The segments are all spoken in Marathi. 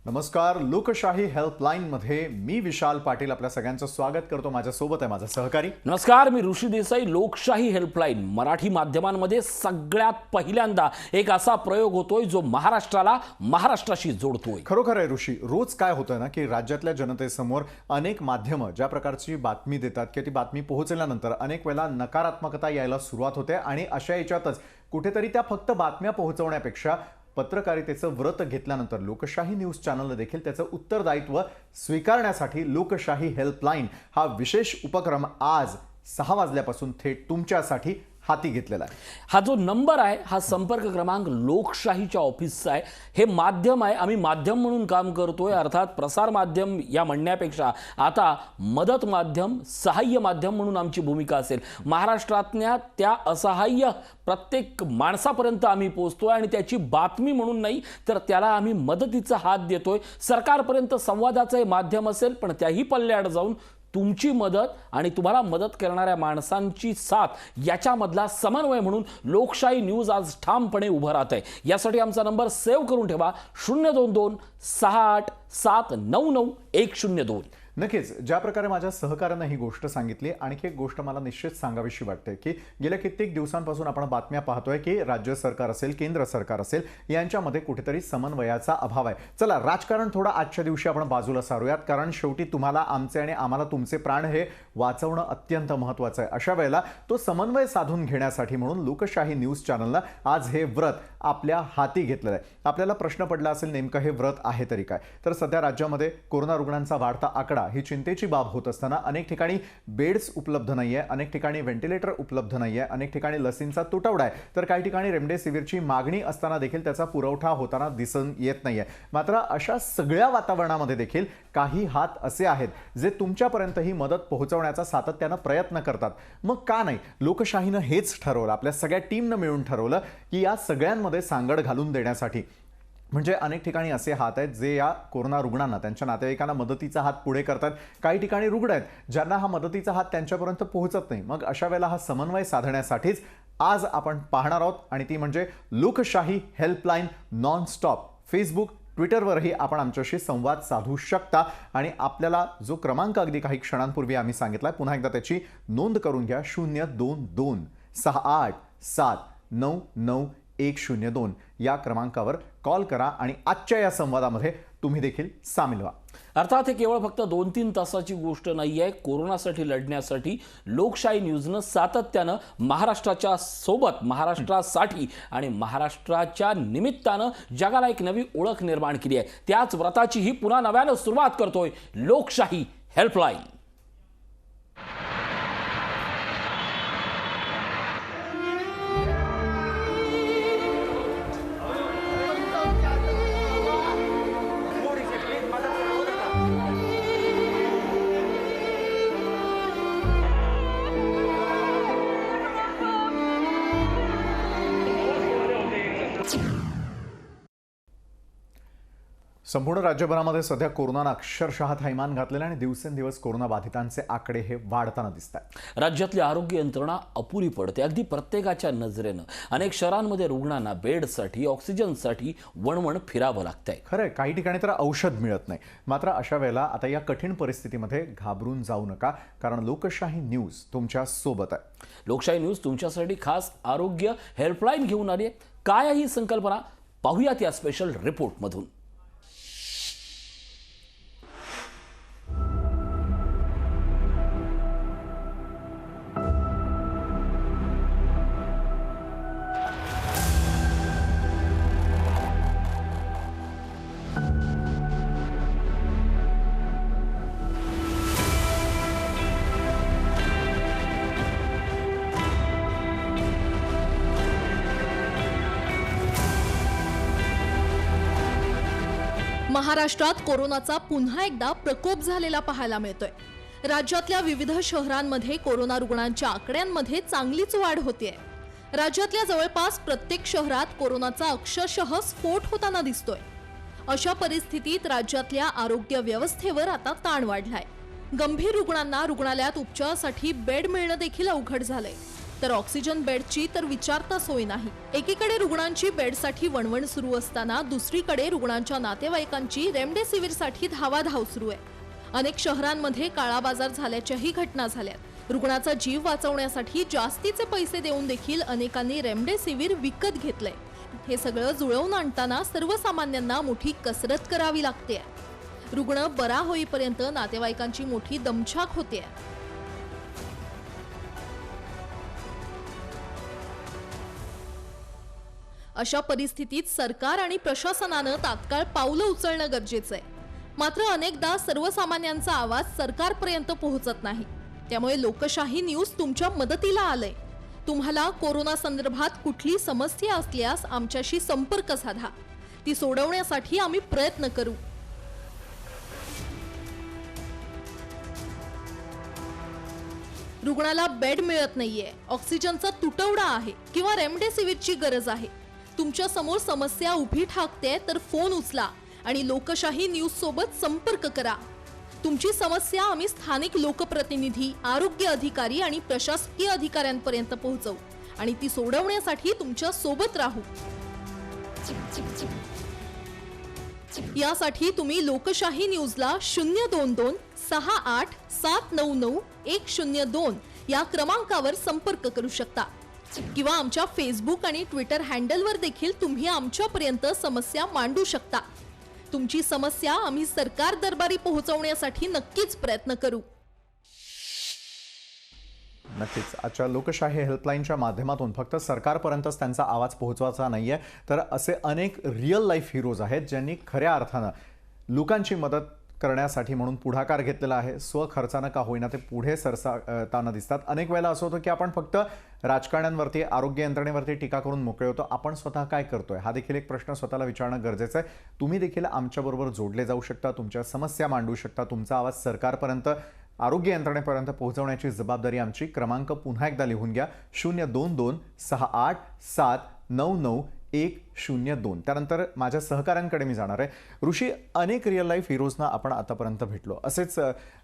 नमस्कार. लोकशाही हेल्पलाईन मध्ये मी विशाल पाटील आपल्या सगळ्यांचं स्वागत करतो. माझ्यासोबत आहे माझा सहकारी. नमस्कार, मी ऋषी देसाई. लोकशाही हेल्पलाईन मराठी माध्यमांमध्ये सगळ्यात पहिल्यांदा एक असा प्रयोग होतोय जो महाराष्ट्राला महाराष्ट्राशी जोडतोय. खरोखर आहे ऋषी. रोज काय होतं ना की राज्यातल्या जनतेसमोर अनेक माध्यमं ज्या प्रकारची बातमी देतात की ती बातमी पोहोचल्यानंतर अनेक वेळा नकारात्मकता यायला सुरुवात होते आणि अशा याच्यातच कुठेतरी त्या फक्त बातम्या पोहोचवण्यापेक्षा पत्रकारितेचं व्रत घेतल्यानंतर लोकशाही न्यूज चॅनलने देखील त्याचं उत्तरदायित्व स्वीकारण्यासाठी लोकशाही हेल्पलाईन हा विशेष उपक्रम आज 6 वाजल्यापासून थेट तुमच्यासाठी हाती घेतलेला आहे. हा जो नंबर आहे हा संपर्क क्रमांक लोकशाहीच्या ऑफिसचा आहे. हे माध्यम आहे, आम्ही माध्यम म्हणून काम करतोय. अर्थात प्रसार माध्यम या म्हणण्यापेक्षा आता मदत माध्यम, सहाय्य माध्यम म्हणून आमची भूमिका असेल. महाराष्ट्रातल्या त्या असहाय्य प्रत्येक माणसापर्यंत आम्ही पोहोचतोय आणि त्याची बातमी म्हणून नाही तर त्याला आम्ही मदतीचा हात देतोय. सरकारपर्यंत संवादाचं हे माध्यम असेल, पण त्याही पल्ल्याआड जाऊन तुमची मदत आणि तुम्हाला मदत करणाऱ्या माणसांची साथ याच्यामधला समन्वय म्हणून लोकशाही न्यूज आज ठामपणे उभं राहत आहे. यासाठी आमचा नंबर सेव्ह करून ठेवा 022 68 799 102. नक्कीच. ज्या प्रकारे माझ्या सहकार्यानं ही गोष्ट सांगितली, आणखी एक गोष्ट मला निश्चित सांगावीशी वाटते की गेल्या कित्येक दिवसांपासून आपण बातम्या पाहतोय की राज्य सरकार असेल, केंद्र सरकार असेल, यांच्यामध्ये कुठेतरी समन्वयाचा अभाव आहे. चला, राजकारण थोडं आजच्या दिवशी आपण बाजूला सारूयात, कारण शेवटी तुम्हाला आमचे आणि आम्हाला तुमचे प्राण हे वाचवणं अत्यंत महत्त्वाचं आहे. अशा वेळेला तो समन्वय साधून घेण्यासाठी म्हणून लोकशाही न्यूज चॅनलला आज हे व्रत आपल्या हाती घेतलेलं आहे. आपल्याला प्रश्न पडला असेल नेमकं हे व्रत आहे तरी काय. तर सध्या राज्यामध्ये कोरोना रुग्णांचा वाढता आकडा ही चिंतेची बाब होत असताना अनेक ठिकाणी बेड्स उपलब्ध नाहीये, अनेक ठिकाणी व्हेंटिलेटर उपलब्ध नाहीये, अनेक ठिकाणी लसींचा तुटवडा आहे, तर काही ठिकाणी रेमडेसिवीरची मागणी असताना देखील त्याचा पुरवठा होताना दिसून येत नाहीये. मात्र अशा सगळ्या वातावरणामध्ये देखील काही हात असे आहेत जे तुमच्यापर्यंत ही मदत पोहोचवण्याचा सातत्यानं प्रयत्न करतात. मग का नाही, लोकशाहीनं हेच ठरवलं, आपल्या सगळ्या टीमनं मिळून ठरवलं की या सगळ्यांमध्ये सांगड घालून देण्यासाठी. म्हणजे अनेक ठिकाणी असे हात आहेत जे या कोरोना रुग्णांना, त्यांच्या नातेवाईकांना मदतीचा हात पुढे करतात. काही ठिकाणी रुग्ण आहेत ज्यांना हा मदतीचा हात त्यांच्यापर्यंत पोहोचत नाही. मग अशा वेळेला हा समन्वय साधण्यासाठीच आज आपण पाहणार आहोत आणि ती म्हणजे लोकशाही हेल्पलाईन नॉनस्टॉप. फेसबुक, ट्विटरवरही आपण आमच्याशी संवाद साधू शकता आणि आपल्याला जो क्रमांक अगदी काही क्षणांपूर्वी आम्ही सांगितला, पुन्हा एकदा त्याची नोंद करून घ्या. 022 68 799 102 या क्रमांकावर कॉल करा आणि आजच्या या संवादामध्ये तुम्ही देखील सामील व्हा. अर्थात हे केवळ फक्त 2-3 तासाची गोष्ट नाही आहे. कोरोनासाठी लढण्यासाठी लोकशाही न्यूजनं सातत्यानं महाराष्ट्राच्या सोबत, महाराष्ट्रासाठी आणि महाराष्ट्राच्या निमित्तानं जगाला एक नवी ओळख निर्माण केली आहे. त्याच व्रताची ही पुन्हा नव्यानं सुरुवात करतोय लोकशाही हेल्पलाईन. संपूर्ण राज्यभरामध्ये सध्या कोरोनानं अक्षरशः थैमान घातलेलं आणि दिवसेंदिवस कोरोना बाधितांचे आकडे हे वाढताना दिसत आहेत. राज्यातली आरोग्य यंत्रणा अपुरी पडते अगदी प्रत्येकाच्या नजरेनं. अनेक शहरांमध्ये रुग्णांना बेडसाठी, ऑक्सिजनसाठी वणवण फिरावं लागतंय. खरंय, काही ठिकाणी तर औषध मिळत नाही. मात्र अशा वेळेला आता या कठीण परिस्थितीमध्ये घाबरून जाऊ नका, कारण लोकशाही न्यूज तुमच्या सोबत आहे. लोकशाही न्यूज तुमच्यासाठी खास आरोग्य हेल्पलाईन घेऊन आली आहे. काय आहे ही संकल्पना, पाहूयात या स्पेशल रिपोर्टमधून. महाराष्ट्रात कोरोनाचा पुन्हा एकदा प्रकोप झालेला पाहायला मिळतोय. राज्यातल्या विविध शहरांमध्ये कोरोना रुग्णांच्या आकड्यांमध्ये चांगलीच वाढ होतीये. राज्यातल्या जवळपास प्रत्येक शहरात कोरोनाचा अक्षरशः स्फोट होताना दिसतोय. अशा परिस्थितीत राज्यातल्या आरोग्य व्यवस्थेवर आता ताण वाढलाय. गंभीर रुग्णांना रुग्णालयात उपचारासाठी बेड मिळणं देखील अवघड झालंय. तर ऑक्सिजन बेडची तर विचारता सोय नाही. एकीकडे रुग्णांची बेडसाठी वणवण सुरू असताना दुसरीकडे रुग्णांच्या नातेवाईकांची रेमडेसिवीरसाठी धावाधाव सुरू आहे. अनेक शहरांमध्ये काळाबाजार झाल्याच्याही घटना झाल्यात. रुग्णाचा जीव वाचवण्यासाठी जास्तीचे पैसे देऊन देखील अनेकांनी रेमडेसिवीर विकत घेतलंय. हे सगळं जुळवून आणताना सर्वसामान्यांना मोठी कसरत करावी लागते. रुग्ण बरा होईपर्यंत नातेवाईकांची मोठी दमछाक होते. अशा परिस्थितीत सरकार आणि प्रशासनानं तात्काळ पावलं उचलणं गरजेचं आहे. मात्र अनेकदा सर्वसामान्यांचा आवाज सरकारपर्यंत पोहोचत नाही. त्यामुळे लोकशाही न्यूज तुमच्या मदतीला आलंय. तुम्हाला कोरोना संदर्भात कुठली समस्या असल्यास आमच्याशी संपर्क साधा. ती सोडवण्यासाठी आम्ही प्रयत्न करू. रुग्णाला बेड मिळत नाहीये, ऑक्सिजनचा तुटवडा आहे किंवा रेमडेसिवीरची गरज आहे. तुमच्या समोर समस्या उभी ठाकते तर फोन उचला आणि लोकशाही न्यूज सोबत संपर्क करा. तुमची समस्या आम्ही स्थानिक लोकप्रतिनिधी, आरोग्य अधिकारी आणि प्रशासकीय अधिकाऱ्यांपर्यंत पोहोचवू आणि ती सोडवण्यासाठी तुमच्या सोबत राहू. यासाठी तुम्ही लोकशाही न्यूजला 022 68 799 102 या क्रमांकावर संपर्क करू शकता किंवा आमच्या फेसबुक आणि ट्विटर हँडलवर देखील तुम्ही आमच्यापर्यंत समस्या मांडू शकता. तुमची समस्या आम्ही सरकार दरबारी पोहोचवण्यासाठी नक्कीच प्रयत्न करू. नक्कीच आजच्या लोकशाही हेल्पलाईनच्या माध्यमातून फक्त सरकारपर्यंतच त्यांचा आवाज पोहोचवायचा नाहीये, तर असे अनेक रिअल लाईफ हिरोज आहेत ज्यांनी खऱ्या अर्थानं लोकांची मदत करण्यासाठी म्हणून पुढाकार घेतलेला आहे. स्वखर्चानं का होईना ते पुढे सरसावताना दिसतात. अनेक वेळेला असं होतं की आपण फक्त राजकारण्यांवरती, आरोग्य यंत्रणेवरती टीका करून मोकळे होतो. आपण स्वतः काय करतोय हा देखील एक प्रश्न स्वतःला विचारणं गरजेचं आहे. तुम्ही देखील आमच्याबरोबर जोडले जाऊ शकता, तुमच्या समस्या मांडू शकता. तुमचा आवाज सरकारपर्यंत, आरोग्य यंत्रणेपर्यंत पोहोचवण्याची जबाबदारी आमची. क्रमांक पुन्हा एकदा लिहून घ्या, 022 68 799 102. त्यानंतर माझ्या सहकाऱ्यांकडे मी जाणार आहे. ऋषी, अनेक रिअल लाईफ हिरोजना आपण आतापर्यंत भेटलो. असेच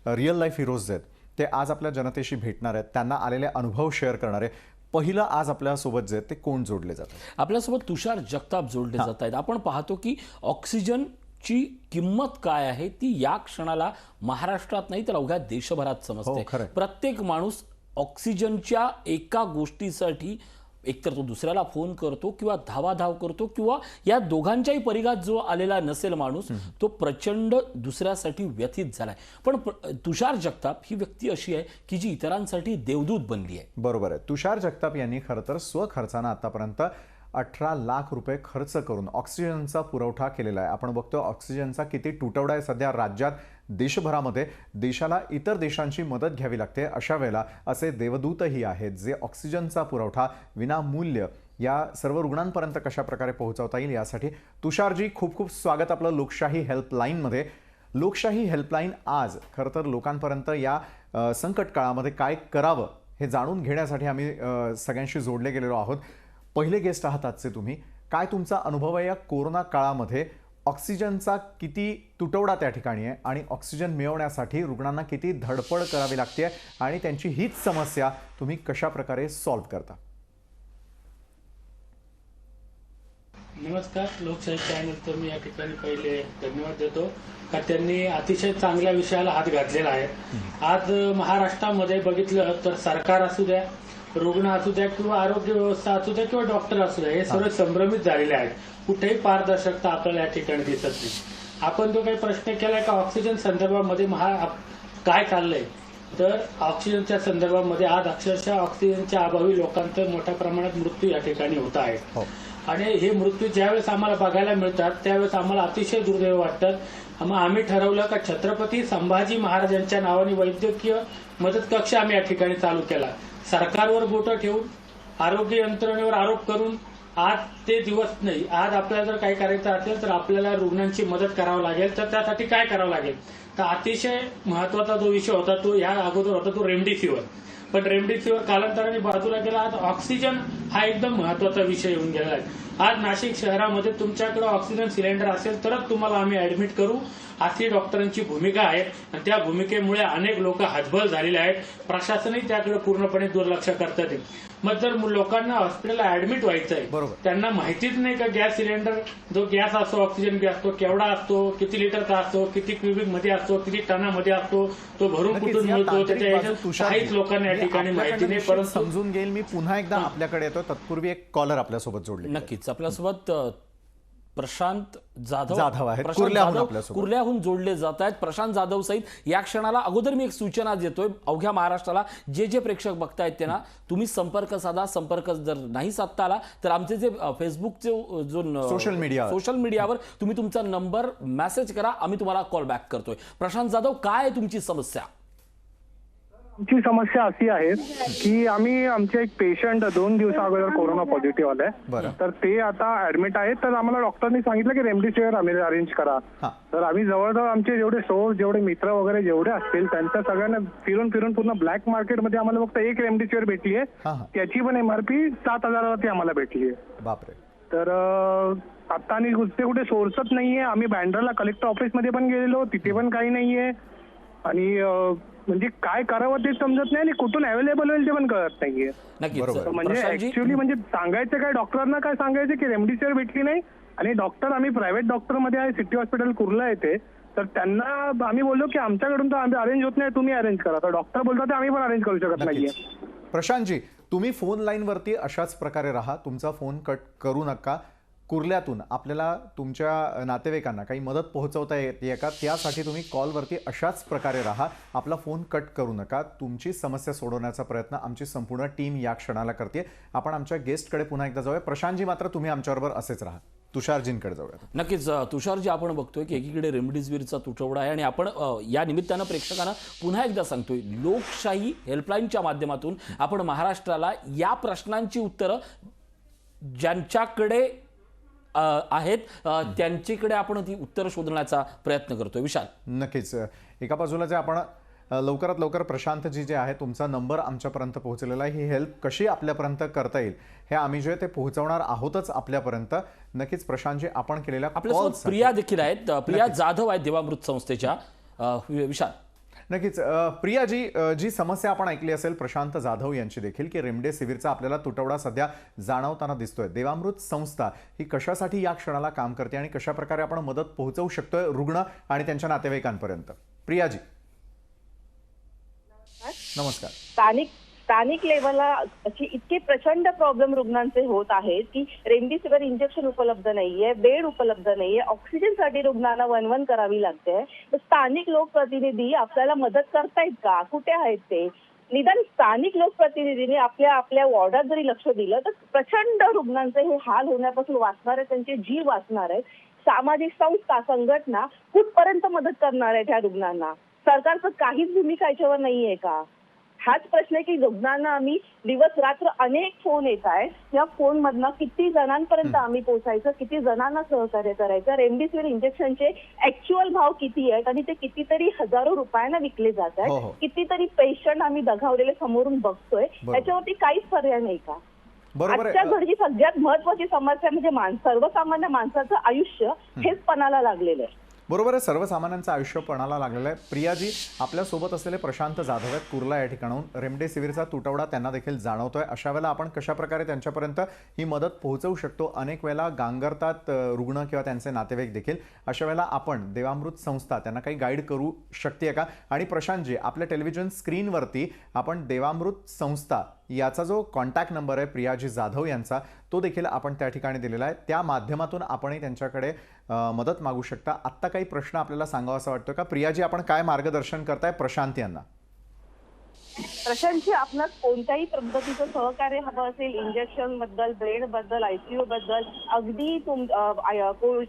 रिअल लाईफ हिरोज आहेत ते आज आपल्या जनतेशी भेटणार आहेत, त्यांना आलेले अनुभव शेअर करणार आहे. पहिलं आज आपल्यासोबत जे ते कोण जोडले जातात? आपल्यासोबत तुषार जगताप जोडले जात आहेत. आपण पाहतो की ऑक्सिजनची किंमत काय आहे ती या क्षणाला महाराष्ट्रात नाही तर अवघ्या देशभरात समजते. प्रत्येक माणूस ऑक्सिजनच्या एका गोष्टीसाठी एकतर तो दुसऱ्याला फोन करतो किंवा धावाधाव करतो, किंवा या दोघांच्याही परिघात जो आलेला नसेल माणूस तो प्रचंड दुसऱ्यासाठी व्यथित झालाय. पण तुषार जगताप ही व्यक्ती अशी आहे की जी इतरांसाठी देवदूत बनली आहे. बरोबर आहे. तुषार जगताप यांनी खरं तर स्वखर्चानं आतापर्यंत 18 लाख रुपये खर्च करून ऑक्सिजनचा पुरवठा केलेला आहे. आपण बघतो ऑक्सिजनचा किती तुटवडा आहे सध्या राज्यात, देशभरामध्ये. देशाला इतर देशांची मदत घ्यावी लागते. अशा वेळेला असे देवदूतही आहेत जे ऑक्सिजनचा पुरवठा विनामूल्य या सर्व रुग्णांपर्यंत कशा प्रकारे पोहोचवता येईल यासाठी. तुषारजी, खूप खूप स्वागत आपलं लोकशाही हेल्पलाईनमध्ये. लोकशाही हेल्पलाईन आज खरं तर लोकांपर्यंत या संकट काळामध्ये काय करावं हे जाणून घेण्यासाठी आम्ही सगळ्यांशी जोडले गेलेलो आहोत. पहिले गेस्ट आहात आजचे तुम्ही. काय तुमचा अनुभव आहे या कोरोना काळामध्ये? ऑक्सिजनचा किती तुटवडा त्या ठिकाणी आहे आणि ऑक्सिजन मिळवण्यासाठी रुग्णांना किती धडपड करावी लागते आणि त्यांची हीच समस्या तुम्ही कशा प्रकारे सॉल्व्ह करता? नमस्कार. लोकशाही चॅनल तर मी या ठिकाणी पहिले धन्यवाद देतो का त्यांनी अतिशय चांगल्या विषयाला हात घातलेला आहे. आज महाराष्ट्रामध्ये बघितलं तर सरकार असू द्या, रुग्ण असू द्या किंवा आरोग्य व्यवस्था असू द्या किंवा डॉक्टर असू द्या, हे सर्व संभ्रमित झालेले आहेत. कुठेही पारदर्शकता आपल्याला या ठिकाणी दिसत नाही. आपण जो काही प्रश्न केलाय का ऑक्सिजन संदर्भामध्ये काय चाललंय, तर ऑक्सिजनच्या संदर्भामध्ये आज अक्षरशः ऑक्सिजनच्या अभावी लोकांचा मोठ्या प्रमाणात मृत्यू या ठिकाणी होत आहे. आणि हे मृत्यू ज्यावेळेस आम्हाला बघायला मिळतात त्यावेळेस आम्हाला अतिशय दुर्दैव वाटतात. मग आम्ही ठरवलं का छत्रपती संभाजी महाराजांच्या नावाने वैद्यकीय मदत कक्ष आम्ही या ठिकाणी चालू केला. सरकारवर बोटं ठेवून, आरोग्य यंत्रणेवर आरोप करून आज ते दिवस नाही. आज आपल्याला जर काही करायचं असेल तर आपल्याला रुग्णांची मदत करावी लागेल. तर त्यासाठी काय करावं लागेल, तर अतिशय महत्वाचा जो विषय होता तो या अगोदर होता तो रेमडेसिवीर. पण रेमडेसिवीर कालांतराने बाजूला गेला. आज ऑक्सिजन हा एकदम महत्वाचा विषय येऊन गेला आहे. आज नाशिक शहरामध्ये तुमच्याकडे ऑक्सिजन सिलेंडर असेल तरच तुम्हाला आम्ही ऍडमिट करू, अशी डॉक्टरांची भूमिका आहे. आणि त्या भूमिकेमुळे अनेक लोक हतबल झालेले आहेत. प्रशासनही त्याकडे पूर्णपणे दुर्लक्ष करतात. मग जर लोकांना हॉस्पिटलला ऍडमिट व्हायचं आहे, बरोबर. त्यांना माहितीच नाही का गॅस सिलेंडर जो गॅस असतो, ऑक्सिजन गॅस तो केवढा असतो, किती लिटरचा असतो, किती क्युबिक मध्ये असतो, किती टनामध्ये असतो, तो भरून नक्कीच, कुठून या मिळतो, तांत्रिक त्याच्या बाजू याच्यात तुषार काहीच जी, लोकांना या म्हणजे ठिकाणी माहिती आपल्याकडे नाही. निश्चित परंतु समजून घेईल मी पुन्हा एकदा आपल्याकडे येतो. तत्पूर्वी एक कॉलर आपल्यासोबत जोडले. नक्कीच आपल्यासोबत प्रशांत जाधव आहेत. प्रशांत कुर्ल्याहून जाधव आपल्यासोबत. कुर्ल्याहून जोडले जात आहेत. प्रशांत जाधव सहित या क्षणाला अगोदर मी एक सूचना देतोय अवघ्या महाराष्ट्राला, जे प्रेक्षक बघतायत त्यांना, तुम्ही संपर्क साधा. संपर्क जर नाही साधता आला तर आमचे जे फेसबुकचे जो सोशल मीडियावर तुम्ही तुमचा नंबर मेसेज करा, आम्ही तुम्हाला कॉल बॅक करतोय. प्रशांत जाधव, काय आहे तुमची समस्या? आमची समस्या अशी आहे की आमचे एक पेशंट 2 दिवसा अगोदर कोरोना पॉझिटिव्ह आलाय. बरं. तर ते आता ऍडमिट आहेत. तर आम्हाला डॉक्टरनी सांगितलं की रेमडेसिवीर आम्ही अरेंज करा. हा. तर आम्ही जवळजवळ आमचे जेवढे सोर्स, जेवढे मित्र वगैरे जेवढे असतील त्यांच्या सगळ्यांना फिरून पूर्ण ब्लॅक मार्केटमध्ये आम्हाला फक्त एक रेमडेसिवीर भेटली आहे. हा. त्याची पण MRP 7,000वरती आम्हाला भेटली आहे. बापरे. तर आता आणि कुठे सोर्सच नाहीये. आम्ही बँड्राला कलेक्टर ऑफिसमध्ये पण गेलेलो, तिथे पण काही नाहीये. आणि म्हणजे काय करावं ते समजत नाही आणि कुठून अवेलेबल होईल ते पण कळत नाहीये. नक्कीच बरोबर. म्हणजे प्रशांतजी, ऍक्च्युअली म्हणजे सांगायचं काय, डॉक्टरांना काय सांगायचं की रेमडेसिवीर भेटली नाही. आणि डॉक्टर आम्ही प्रायव्हेट डॉक्टरमध्ये आहे, सिटी हॉस्पिटल कुर्ला येते. तर त्यांना आम्ही बोललो की आमच्याकडून तर आम्ही अरेंज होत नाही, तुम्ही अरेंज करा. तर डॉक्टर बोलतात आम्ही पण अरेंज करू शकत नाहीये. नक्कीच. प्रशांतजी, तुम्ही फोन लाईनवरती अशाच प्रकारे राहा, तुमचा फोन कट करू नका. कुर्ल्यातून आपल्याला तुमच्या नातेवाईकांना काही मदत पोहोचवता येते का, त्यासाठी तुम्ही कॉलवरती अशाच प्रकारे राहा, आपला फोन कट करू नका. तुमची समस्या सोडवण्याचा प्रयत्न आमची संपूर्ण टीम या क्षणाला करते. आपण आमच्या गेस्टकडे पुन्हा एकदा जाऊया. प्रशांतजी, मात्र तुम्ही आमच्याबरोबर असेच राहा. तुषारजींकडे जाऊया. नक्कीच तुषारजी, आपण बघतोय की एकीकडे रेमडेसिवीरचा तुटवडा आहे आणि आपण या निमित्तानं प्रेक्षकांना पुन्हा एकदा सांगतोय, लोकशाही हेल्पलाईनच्या माध्यमातून आपण महाराष्ट्राला या प्रश्नांची उत्तरं ज्यांच्याकडे आहेत त्यांच्याकडे आपण ती उत्तर शोधण्याचा प्रयत्न करतोय. विशाल, नक्कीच. एका बाजूला जे आपण लवकरात लवकर प्रशांतजी जे आहे, तुमचा नंबर आमच्यापर्यंत पोहोचलेला आहे. ही हेल्प कशी आपल्यापर्यंत करता येईल हे आम्ही जे ते पोहोचवणार आहोतच आपल्यापर्यंत. नक्कीच प्रशांतजी, आपण केलेल्या आपल्यासोबत प्रिया देखील आहेत. प्रिया जाधव आहेत देवामृत संस्थेच्या. विशाल, नक्कीच. प्रियाजी, जी समस्या आपण ऐकली असेल प्रशांत जाधव यांची देखील, की रेमडेसिवीरचा आपल्याला तुटवडा सध्या जाणवताना दिसतोय. देवामृत संस्था ही कशासाठी या क्षणाला काम करते आणि कशा प्रकारे आपण मदत पोहोचवू शकतोय रुग्ण आणि त्यांच्या नातेवाईकांपर्यंत? प्रियाजी, नमस्कार. स्थानिक लेवलला अशी इतके प्रचंड प्रॉब्लेम रुग्णांचे होत आहेत की रेमडेसिवीर इंजेक्शन उपलब्ध नाहीये, बेड उपलब्ध नाहीये, ऑक्सिजनसाठी रुग्णांना वणवण करावी लागते. तर स्थानिक लोकप्रतिनिधी आपल्याला मदत करतायत का? कुठे आहेत ते? निदान स्थानिक लोकप्रतिनिधींनी आपल्या वॉर्डात जरी लक्ष दिलं तर प्रचंड रुग्णांचे हे हाल होण्यापासून वाचणार आहे, त्यांचे जीव वाचणार आहेत. सामाजिक संस्था, संघटना कुठपर्यंत मदत करणार आहेत ह्या रुग्णांना? सरकारचं काहीच भूमिका याच्यावर नाहीये का? हाच प्रश्न आहे की रुग्णांना आम्ही दिवस रात्र अनेक फोन येत आहेत. या फोन मधनं किती जणांपर्यंत आम्ही पोहोचायचं, किती जणांना सहकार्य करायचं? रेमडेसिवीर इंजेक्शनचे ऍक्च्युअल भाव किती आहेत आणि ते कितीतरी हजारो रुपयांना विकले जात हो. आहेत. कितीतरी पेशंट आम्ही दगावलेले समोरून बघतोय. याच्यावरती काहीच पर्याय नाही का? बरोबर आजच्या आहे. घडची सगळ्यात महत्वाची समस्या म्हणजे सर्वसामान्य माणसाचं आयुष्य हेच पणाला लागलेलं आहे. बरोबर आहे, सर्वसामान्यांचं आयुष्य पणाला लागलेलं आहे. प्रियाजी, आपल्यासोबत असलेले प्रशांत जाधव आहेत कुर्ला या ठिकाणाहून. रेमडेसिवीरचा तुटवडा त्यांना देखील जाणवतोय. अशा वेळेला आपण कशा प्रकारे त्यांच्यापर्यंत ही मदत पोहोचवू शकतो? अनेक वेळेला गांगरतात रुग्ण किंवा त्यांचे नातेवाईक देखील. अशा वेळेला आपण देवामृत संस्था त्यांना काही गाईड करू शकते का? आणि प्रशांतजी, आपल्या टेलिव्हिजन स्क्रीनवरती आपण देवामृत संस्था याचा जो कॉन्टॅक्ट नंबर आहे प्रियाजी जाधव यांचा, तो देखील आपण त्या ठिकाणी दिलेला आहे. त्या माध्यमातून आपणही त्यांच्याकडे मदत मागू शकता. आत्ता काही प्रश्न आपल्याला सांगावासा वाटतो का? प्रियाजी, आपण काय मार्गदर्शन करताय प्रशांत यांना? प्रशांतजी, आपणास कोणत्याही पद्धतीचं सहकार्य हवं असेल, इंजेक्शन बद्दल, बेड बद्दल, ICU बद्दल, अगदी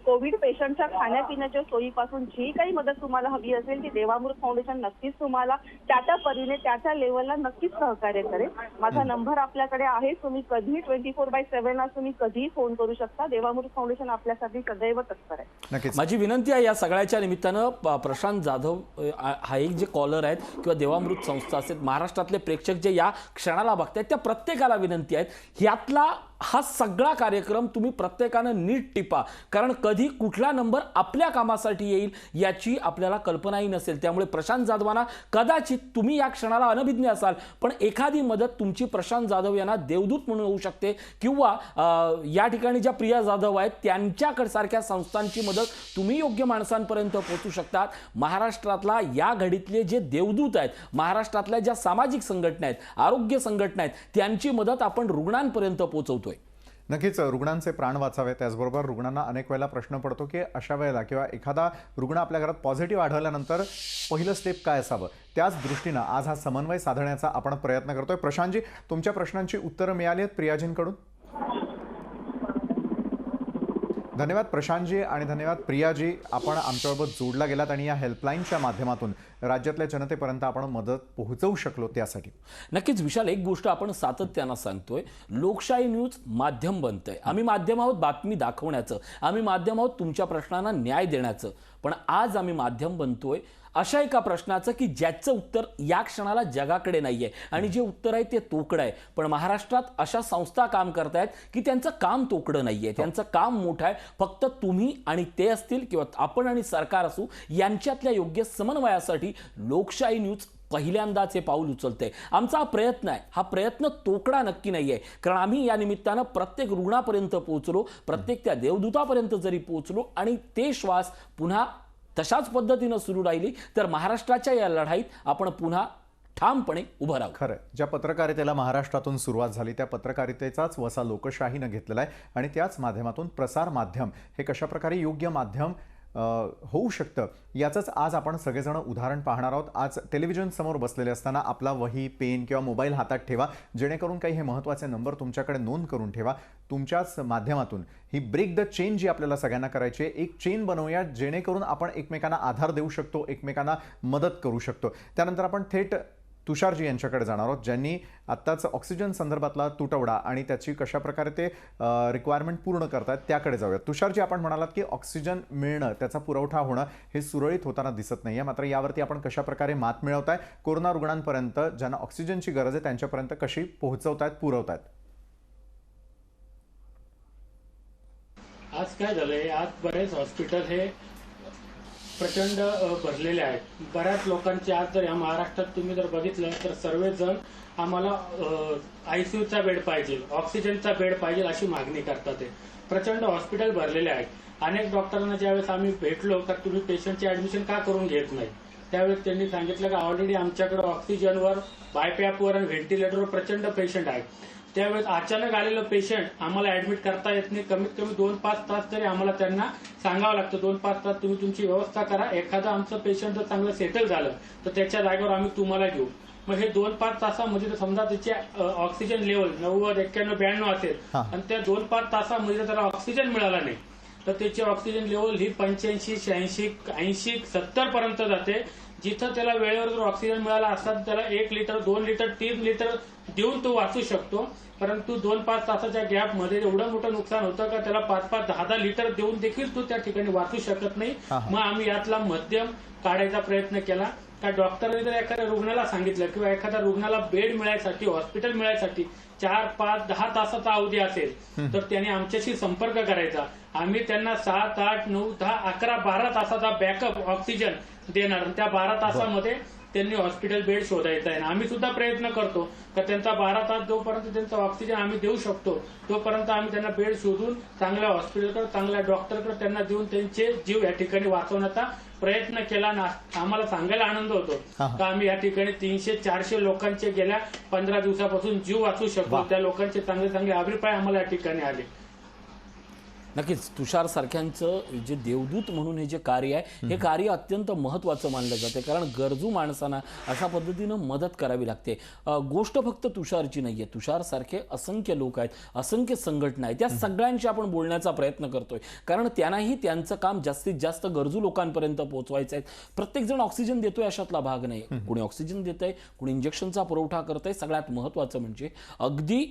कोविड पेशंटच्या खाण्यापिण्याच्या सोयीपासून जी काही मदत तुम्हाला हवी असेल ती देवामृत फाउंडेशन नक्कीच तुम्हाला त्या परीने त्या लेवलला नक्कीच सहकार्य करेल. माझा नंबर आपल्याकडे आहे. तुम्ही कधीही 24/7 ला तुम्ही कधीही फोन करू शकता. देवामृत फाउंडेशन आपल्यासाठी सदैव तत्पर आहे. नक्कीच. माझी विनंती आहे या सगळ्याच्या निमित्तानं, प्रशांत जाधव हा एक जे कॉलर आहेत किंवा देवामृत संस्था असेल, महाराष्ट्रातले प्रेक्षक जे या क्षणाला बघतायत त्या प्रत्येकाला विनंती आहेत, ह्यातला हा सगळा कार्यक्रम तुम्ही प्रत्येकानं नीट टिपा, कारण कधी कुठला नंबर आपल्या कामासाठी येईल याची आपल्याला कल्पनाही नसेल. त्यामुळे प्रशांत जाधवांना कदाचित तुम्ही या क्षणाला अनभिज्ञ असाल, पण एखादी मदत तुमची प्रशांत जाधव यांना देवदूत म्हणून होऊ शकते, किंवा या ठिकाणी ज्या प्रिया जाधव आहेत त्यांच्याकडे सारख्या संस्थांची मदत तुम्ही योग्य माणसांपर्यंत पोहोचू शकतात. महाराष्ट्रातला या घडीतले जे देवदूत आहेत, महाराष्ट्रातल्या ज्या सामाजिक संघटना आहेत, आरोग्य संघटना आहेत, त्यांची मदत आपण रुग्णांपर्यंत पोहोचवतोय. नक्कीच रुग्णांचे प्राण वाचावे. त्याचबरोबर रुग्णांना अनेक वेळेला प्रश्न पडतो की अशा वेळेला किंवा एखादा रुग्ण आपल्या घरात पॉझिटिव्ह आढळल्यानंतर पहिलं स्टेप काय असावं, त्याच दृष्टीनं आज हा समन्वय साधण्याचा आपण प्रयत्न करतोय. प्रशांतजी, तुमच्या प्रश्नांची उत्तरं मिळाली आहेत प्रियाजींकडून? धन्यवाद प्रशांतजी आणि धन्यवाद प्रियाजी. आपण आमच्याबरोबर जोडला गेलात आणि या हेल्पलाईनच्या माध्यमातून राज्यातल्या जनतेपर्यंत आपण मदत पोहोचवू शकलो त्यासाठी. नक्कीच विशाल, एक गोष्ट आपण सातत्यानं सांगतोय, लोकशाही न्यूज माध्यम बनतंय. आम्ही माध्यम आहोत बातमी दाखवण्याचं, आम्ही माध्यम आहोत तुमच्या प्रश्नांना न्याय देण्याचं, पण आज आम्ही माध्यम बनतोय अशा एका प्रश्नाचं की ज्याचं उत्तर या क्षणाला जगाकडे नाहीये, आणि जे उत्तर आहे ते तोकडं आहे. पण महाराष्ट्रात अशा संस्था काम करतायत की त्यांचं काम तोकडं नाहीये, त्यांचं काम मोठं आहे. फक्त तुम्ही आणि ते असतील किंवा आपण आणि सरकार असू यांच्यातल्या योग्य समन्वयासाठी लोकशाही न्यूज पहिल्यांदाच हे पाऊल उचलते. आमचा हा प्रयत्न आहे, हा प्रयत्न तोकडा नक्की नाहीये, कारण आम्ही या निमित्तानं प्रत्येक रुग्णापर्यंत पोहोचलो, प्रत्येक त्या देवदूतापर्यंत जरी पोहोचलो आणि ते श्वास पुन्हा तशाच पद्धतीनं सुरू राहिली तर महाराष्ट्राच्या या लढाईत आपण पुन्हा ठामपणे उभं राहू. खरं, ज्या पत्रकारितेला महाराष्ट्रातून सुरुवात झाली त्या पत्रकारितेचाच वसा लोकशाहीनं घेतलेला आहे आणि त्याच माध्यमातून प्रसार माध्यम हे कशाप्रकारे योग्य माध्यम होऊ शकतं याचंच आज आपण सगळेजण उदाहरण पाहणार आहोत. आज टेलिव्हिजन समोर बसलेले असताना आपला वही, पेन किंवा मोबाईल हातात ठेवा, जेणेकरून काही हे महत्त्वाचे नंबर तुमच्याकडे नोंद करून ठेवा. तुमच्याच माध्यमातून ही ब्रेक द चेन जी आपल्याला सगळ्यांना करायची आहे, एक चेन बनवूया जेणेकरून आपण एकमेकांना आधार देऊ शकतो, एकमेकांना मदत करू शकतो. त्यानंतर आपण थेट तुषारजी यांच्याकडे जाणार आहोत, ज्यांनी आत्ताच ऑक्सिजन संदर्भातला तुटवडा आणि त्याची कशाप्रकारे ते रिक्वायरमेंट पूर्ण करतात त्याकडे जाऊयात. तुषारजी, आपण म्हणालात की ऑक्सिजन मिळणं, त्याचा पुरवठा होणं हे सुरळीत होताना दिसत नाहीये, मात्र यावरती आपण कशाप्रकारे मात मिळवताय, कोरोना रुग्णांपर्यंत ज्यांना ऑक्सिजनची गरज आहे त्यांच्यापर्यंत कशी पोहोचवतायत, पुरवतायत? आज काय झालंय, आज बरेच हॉस्पिटल हे प्रचंड भरलेले आहेत. बऱ्याच लोकांचे आज जर या महाराष्ट्रात तुम्ही जर बघितलं तर सर्वजण आम्हाला आयसीयूचा बेड पाहिजे, ऑक्सिजनचा बेड पाहिजे अशी मागणी करतात. ते प्रचंड हॉस्पिटल भरलेले आहेत. अनेक डॉक्टरांना ज्यावेळेस आम्ही भेटलो तर तुम्ही पेशंटची ऍडमिशन का करून घेत नाही, त्यावेळेस त्यांनी सांगितलं की ऑलरेडी आमच्याकडे ऑक्सिजनवर, बायपॅपवर आणि व्हेंटिलेटरवर प्रचंड पेशंट आहेत. त्यावेळेस अचानक आलेलं पेशंट आम्हाला ऍडमिट करता येत नाही. कमीत कमी 2-5 तास तरी आम्हाला त्यांना सांगावं लागतं, 2-5 तास तुम्ही तुमची व्यवस्था करा. एखादं आमचं पेशंट जर चांगलं सेटल झालं तर त्याच्या जागेवर आम्ही तुम्हाला घेऊ. मग हे 2-5 तासामध्ये समजा त्याची ऑक्सिजन लेवल 90, 91, 92 असेल आणि त्या 2-5 तासामध्ये त्याला ऑक्सिजन मिळाला नाही तर त्याची ऑक्सिजन लेवल ही 85, 86, 80, 70 पर्यंत जाते. जिथं त्याला वेळेवर जर ऑक्सिजन मिळाला असता तर त्याला 1 लिटर, 2 लिटर, 3 लिटर देऊन तो वाचू शकतो. परंतु 2-5 तासाच्या गॅपमध्ये एवढं मोठं नुकसान होतं का त्याला 5-5, 10-10 लिटर देऊन देखील तो त्या ठिकाणी वाचू शकत नाही. मग आम्ही यातला मध्यम काढायचा प्रयत्न केला. का डॉक्टरने जर एखाद्या रुग्णाला सांगितलं किंवा एखाद्या रुग्णाला बेड मिळायसाठी, हॉस्पिटल मिळायसाठी 4, 5, 10 तासाचा अवधी असेल तर त्याने आमच्याशी संपर्क करायचा. आम्ही त्यांना 7, 8, 9, 10, 11, 12 तासाचा बॅकअप ऑक्सिजन देणार. त्या 12 तासामध्ये त्यांनी हॉस्पिटल बेड शोधायचा आहे. आम्ही सुद्धा प्रयत्न करतो का त्यांचा 12 तास जोपर्यंत त्यांचा ऑक्सिजन आम्ही देऊ शकतो तोपर्यंत आम्ही त्यांना बेड शोधून चांगल्या हॉस्पिटलकडे, चांगल्या डॉक्टरकडे त्यांना देऊन त्यांचे जीव या ठिकाणी वाचवण्याचा प्रयत्न केला. आम्हाला सांगायला आनंद होतो का आम्ही या ठिकाणी 300-400 लोकांचे गेल्या 15 दिवसापासून जीव वाचवू शकतो. त्या लोकांचे चांगले चांगले अभिप्राय आम्हाला या ठिकाणी आले. नक्कीच तुषार सारख्यांचं जे देवदूत म्हणून हे जे कार्य आहे हे कार्य अत्यंत महत्त्वाचं मानलं जाते, कारण गरजू माणसांना अशा पद्धतीनं मदत करावी लागते. गोष्ट फक्त तुषारची नाही आहे, तुषार सारखे असंख्य लोक आहेत, असंख्य संघटना आहेत, त्या सगळ्यांशी आपण बोलण्याचा प्रयत्न करतोय, कारण त्यांनाही त्यांचं काम जास्तीत जास्त गरजू लोकांपर्यंत पोहोचवायचं आहे. प्रत्येकजण ऑक्सिजन देतोय अशातला भाग नाही. कुणी ऑक्सिजन देत आहे, कुणी इंजेक्शनचा पुरवठा करत आहे. सगळ्यात महत्त्वाचं म्हणजे अगदी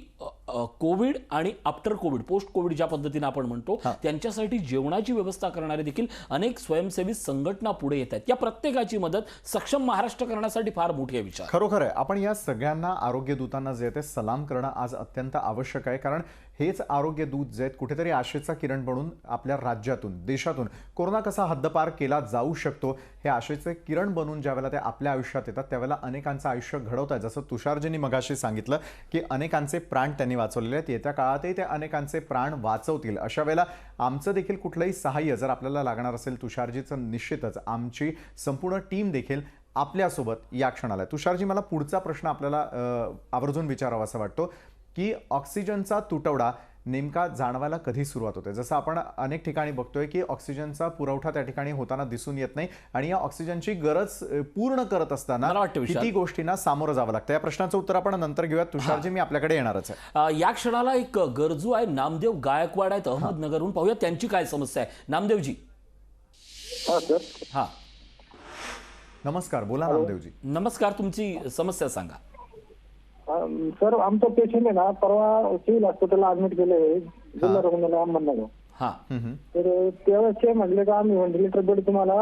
कोविड आणि आफ्टर कोविड, पोस्ट कोविड ज्या पद्धतीने आपण म्हणतो त्यांच्यासाठी जेवणाची व्यवस्था करणारे देखील अनेक स्वयंसेवी संघटना पुढे येत आहेत. या प्रत्येकाची मदत सक्षम महाराष्ट्र करण्यासाठी फार मोठी आहे. विचार खरोखर आहे, आपण या सगळ्यांना, आरोग्य दूतांना जे ते सलाम करणं आज अत्यंत आवश्यक आहे, कारण हेच आरोग्य दूत जे आहेत कुठेतरी आशेचा किरण बनून आपल्या राज्यातून देशातून कोरोना कसा हद्दपार केला जाऊ शकतो हे आशेचे किरण बनून ज्यावेळेला ते आपल्या आयुष्यात येतात त्यावेळेला अनेकांचं आयुष्य घडवत आहे. जसं तुषारजींनी मगाशी सांगितलं की अनेकांचे प्राण त्यांनी वाचवलेले आहेत, येत्या काळातही ते अनेकांचे प्राण वाचवतील. अशा वेळेला आमचं देखील कुठलंही सहाय्य जर आपल्याला लागणार असेल तुषारजीचं निश्चितच आमची संपूर्ण टीम देखील आपल्यासोबत या क्षणाला आहे. तुषारजी, मला पुढचा प्रश्न आपल्याला आवर्जून विचारावा असं वाटतो की ऑक्सिजनचा तुटवडा नेमका जाणवायला कधी सुरुवात होते? जसं आपण अनेक ठिकाणी बघतोय की ऑक्सिजनचा पुरवठा त्या ठिकाणी होताना दिसून येत नाही आणि या ऑक्सिजनची गरज पूर्ण करत असताना मला वाटतं विशाल, किती गोष्टींना सामोरं जावं लागतं. या प्रश्नाचं उत्तर आपण नंतर घेऊयात. तुषारजी, मी आपल्याकडे येणारच आहे. या क्षणाला एक गरजू आहे, नामदेव गायकवाड आहेत अहमदनगरहून. पाहूया त्यांची काय समस्या आहे. नामदेवजी. हा, नमस्कार, बोला नामदेवजी. नमस्कार, तुमची समस्या सांगा. सर, आमचा पेशंट आहे ना, परवा सिव्हिल हॉस्पिटलला ऍडमिट केले जिल्हा रुग्णालय अहमदनगर. हा, तर त्यावेळेस ते म्हटले का आम्ही व्हेंटिलेटर बेड तुम्हाला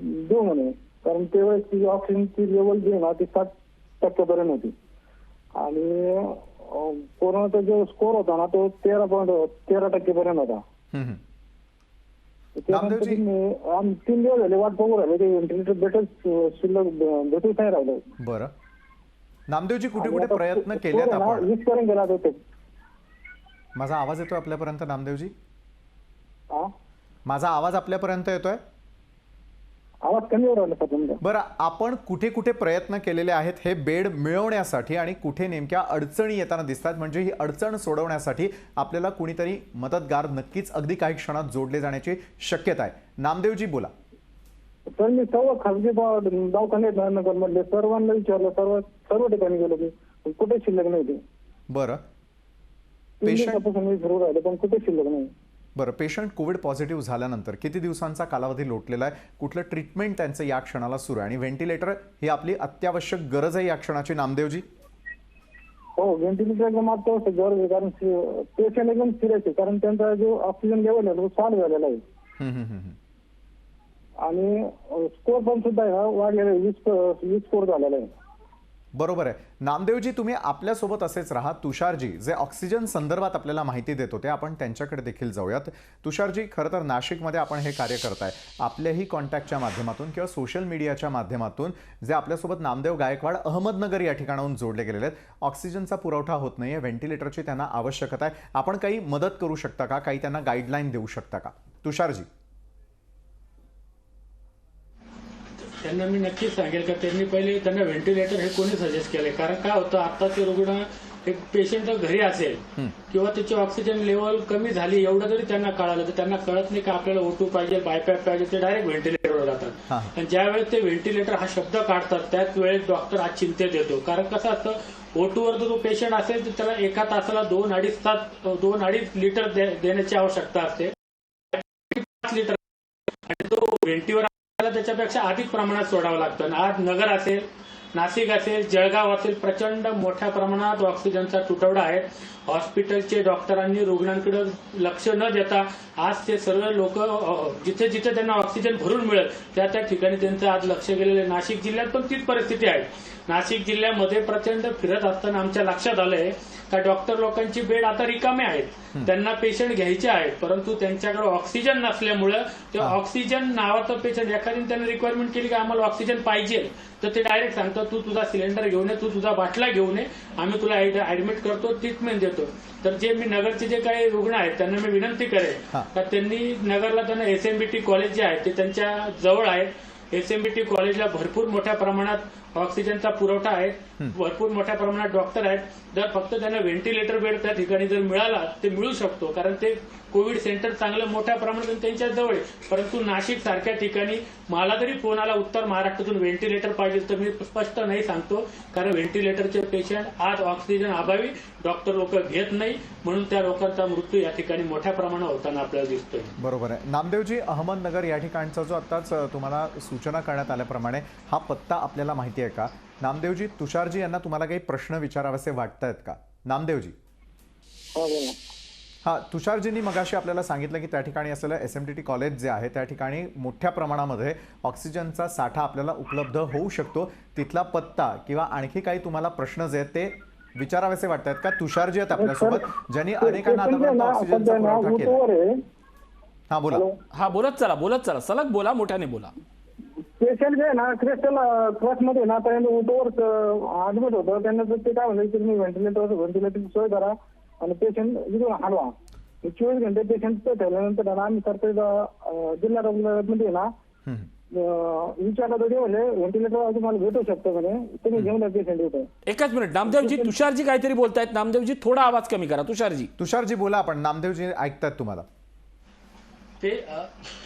देऊ म्हणे, कारण त्यावेळेस ती ऑक्सिजनची लेवल जी आहे ना ती 60% होती आणि कोरोनाचा जो स्कोर होता ना तो 13% होता. नामदेवजी, 3 दिवस झाले वाट बघू राहिले, ते व्हेंटिलेटर बेडच शिल्लक भेटूच नाही राहिलं. बरं नामदेवजी, कुठे कुठे प्रयत्न केलेत आपण? 20 पर्यंत गेला होते. माझा आवाज येतोय आपल्यापर्यंत नामदेवजी? माझा आवाज आपल्यापर्यंत येतोय? आवाज कमी होऊ राहिला सर. बरं, आपण कुठे कुठे प्रयत्न केलेले आहेत हे बेड मिळवण्यासाठी आणि कुठे नेमक्या अडचणी येताना दिसतात, म्हणजे ही अडचण सोडवण्यासाठी आपल्याला कुणीतरी मदतगार नक्कीच अगदी काही क्षणात जोडले जाण्याची शक्यता आहे. नामदेवजी, बोला. तर मी सर्व खासगी दवाखान्यात नगरमधले सर्वांना विचारलं, सर्व ठिकाणी गेलो मी, कुठे शिल्लक नाही ते. बरं, 3 दिवसापासून मी फिरू राहिले पण कुठे शिल्लक नाही. बरं, पेशंट कोविड पॉझिटिव्ह झाल्यानंतर किती दिवसांचा कालावधी लोटलेला आहे? कुठलं ट्रीटमेंट त्यांचं या क्षणाला सुरू आहे? आणि व्हेंटिलेटर ही आपली अत्यावश्यक गरज आहे या क्षणाची नामदेवजी? हो, व्हेंटिलेटर एकदम अत्यावश्यक गरज आहे, कारण पेशंट एकदम सिरियस आहे, कारण त्यांचा जो ऑक्सिजन लेवल आहे तो 60 झालेला आहे आणि स्कोर पण सुद्धा वाढलेला आहे, 20 स्कोर झालेला आहे. बरोबर आहे. नामदेवजी, तुम्ही आपल्यासोबत असेच राहा. तुषारजी जे ऑक्सिजन संदर्भात आपल्याला माहिती देत होते, आपण त्यांच्याकडे देखील जाऊयात. तुषारजी, खरं तर नाशिकमध्ये आपण हे कार्य करताय, आपल्याही कॉन्टॅक्टच्या माध्यमातून किंवा सोशल मीडियाच्या माध्यमातून जे आपल्यासोबत नामदेव गायकवाड अहमदनगर या ठिकाणाहून जोडले गेलेले आहेत. ऑक्सिजनचा पुरवठा होत नाहीये, व्हेंटिलेटरची त्यांना आवश्यकता आहे. आपण काही मदत करू शकता का? काही त्यांना गाईडलाईन देऊ शकता का? तुषारजी. त्यांना मी नक्कीच सांगेल का त्यांनी पहिले त्यांना व्हेंटिलेटर हे कोणी सजेस्ट केले, कारण काय होतं आताचे रुग्ण एक पेशंट घरी असेल किंवा त्याची ऑक्सिजन लेवल कमी झाली एवढं जरी त्यांना कळालं तर त्यांना कळत नाही का आपल्याला O2 पाहिजे, बायपॅप पाहिजे, ते डायरेक्ट व्हेंटिलेटरवर जातात. आणि ज्यावेळेस ते व्हेंटिलेटर हा शब्द काढतात त्याच वेळेस डॉक्टर आज चिंतेत येतो, कारण कसं असतं O2 वर जर तो पेशंट असेल तर त्याला एका तासाला 2-2.5 लिटर देण्याची आवश्यकता असते. 5 लिटर आणि तो व्हेंटिवर त्याच्यापेक्षा अधिक प्रमाणात सोडावं लागतं. आज नगर असेल, नाशिक असेल, जळगाव असेल, प्रचंड मोठ्या प्रमाणात ऑक्सिजनचा तुटवडा आहे. हॉस्पिटलचे डॉक्टरांनी रुग्णांकडे लक्ष न देता आज ते सर्व लोक जिथे जिथे त्यांना ऑक्सिजन भरून मिळेल त्या त्या ठिकाणी त्यांचं आज लक्ष गेलेलं आहे. नाशिक जिल्ह्यात पण तीच परिस्थिती आहे. नाशिक जिल्ह्यामध्ये प्रचंड फिरत असताना आमच्या लक्षात आलंय का डॉक्टर लोकांची बेड आता रिकामे आहेत, त्यांना पेशंट घ्यायचे आहेत, परंतु त्यांच्याकडे ऑक्सिजन नसल्यामुळे ते ऑक्सिजन नावाचं पेशंट एखाद्याने त्यांनी रिक्वायरमेंट केली की आम्हाला ऑक्सिजन पाहिजे तर ते डायरेक्ट सांगतात तू तुझा सिलेंडर घेऊन ये, तू तुझा बाटला घेऊन ये, आम्ही तुला ऍडमिट करतो, ट्रीटमेंट देतो. तर जे मी नगरचे जे काही रुग्ण आहेत त्यांना मी विनंती करेन का त्यांनी नगरला त्यांना SMBT कॉलेज जे आहे ते त्यांच्या जवळ आहे. SMBT कॉलेजला भरपूर मोठ्या प्रमाणात ऑक्सिजनचा पुरवठा आहे, भरपूर मोठ्या प्रमाणात डॉक्टर आहेत. जर फक्त त्यांना व्हेंटिलेटर बेड त्या ठिकाणी जर मिळाला ते मिळू शकतो, कारण ते कोविड सेंटर चांगलं मोठ्या प्रमाणात त्यांच्या जवळ आहे. परंतु नाशिक सारख्या ठिकाणी मला जरी फोन आला उत्तर महाराष्ट्रातून व्हेंटिलेटर पाहिजे तर मी स्पष्ट नाही सांगतो, कारण व्हेंटिलेटरचे पेशंट आज ऑक्सिजन अभावी डॉक्टर लोक घेत नाही, म्हणून त्या लोकांचा मृत्यू या ठिकाणी मोठ्या प्रमाणात होताना आपल्याला दिसतोय. बरोबर आहे. नामदेवजी, अहमदनगर या ठिकाणचा जो आताच तुम्हाला सूचना करण्यात आल्याप्रमाणे हा पत्ता आपल्याला माहिती आहे का? नामदेवजी, तुषारजी यांना तुम्हाला काही प्रश्न विचारावेसे वाटतायत का? नामदेवजी. हा, तुषारजींनी मगाशी आपल्याला सांगितलं की त्या ठिकाणी असलेलं SMBT कॉलेज जे आहे त्या ठिकाणी मोठ्या प्रमाणामध्ये ऑक्सिजनचा साठा आपल्याला उपलब्ध होऊ शकतो. तिथला पत्ता किंवा आणखी काही तुम्हाला प्रश्न जे आहेत ते विचारावेसे वाटतात का? तुषारजी आहेत आपल्यासोबत, ज्यांनी अनेकांना आतापर्यंत ऑक्सिजनचा सध्या ना पुरवठा उतवर केला. आहे. हा बोला. हा बोलत चला सलग बोला, मोठ्याने बोला. पेशंट जे आहे ना क्रिस्टल मध्ये ना त्यांना उतवर ऍडमिट होतं. त्यांना तर ते काय म्हणलं की तुम्ही व्हेंटिलेटर सोय करा आणि पेशंट इथून हलवा. 24 घंटे पेशंट ठेवल्यानंतर आम्ही सरकारी जिल्हा रुग्णालयामध्ये ना विचारलं तर ते म्हणले व्हेंटिलेटर तुम्हाला भेटू शकतो म्हणे, तुम्ही घेऊन जा पेशंट इथं. एकच मिनिट नामदेवजी, तुषारजी काहीतरी बोलतायत. नामदेवजी थोडा आवाज कमी करा. तुषारजी बोला. आपण नामदेवजी ऐकतात तुम्हाला. ते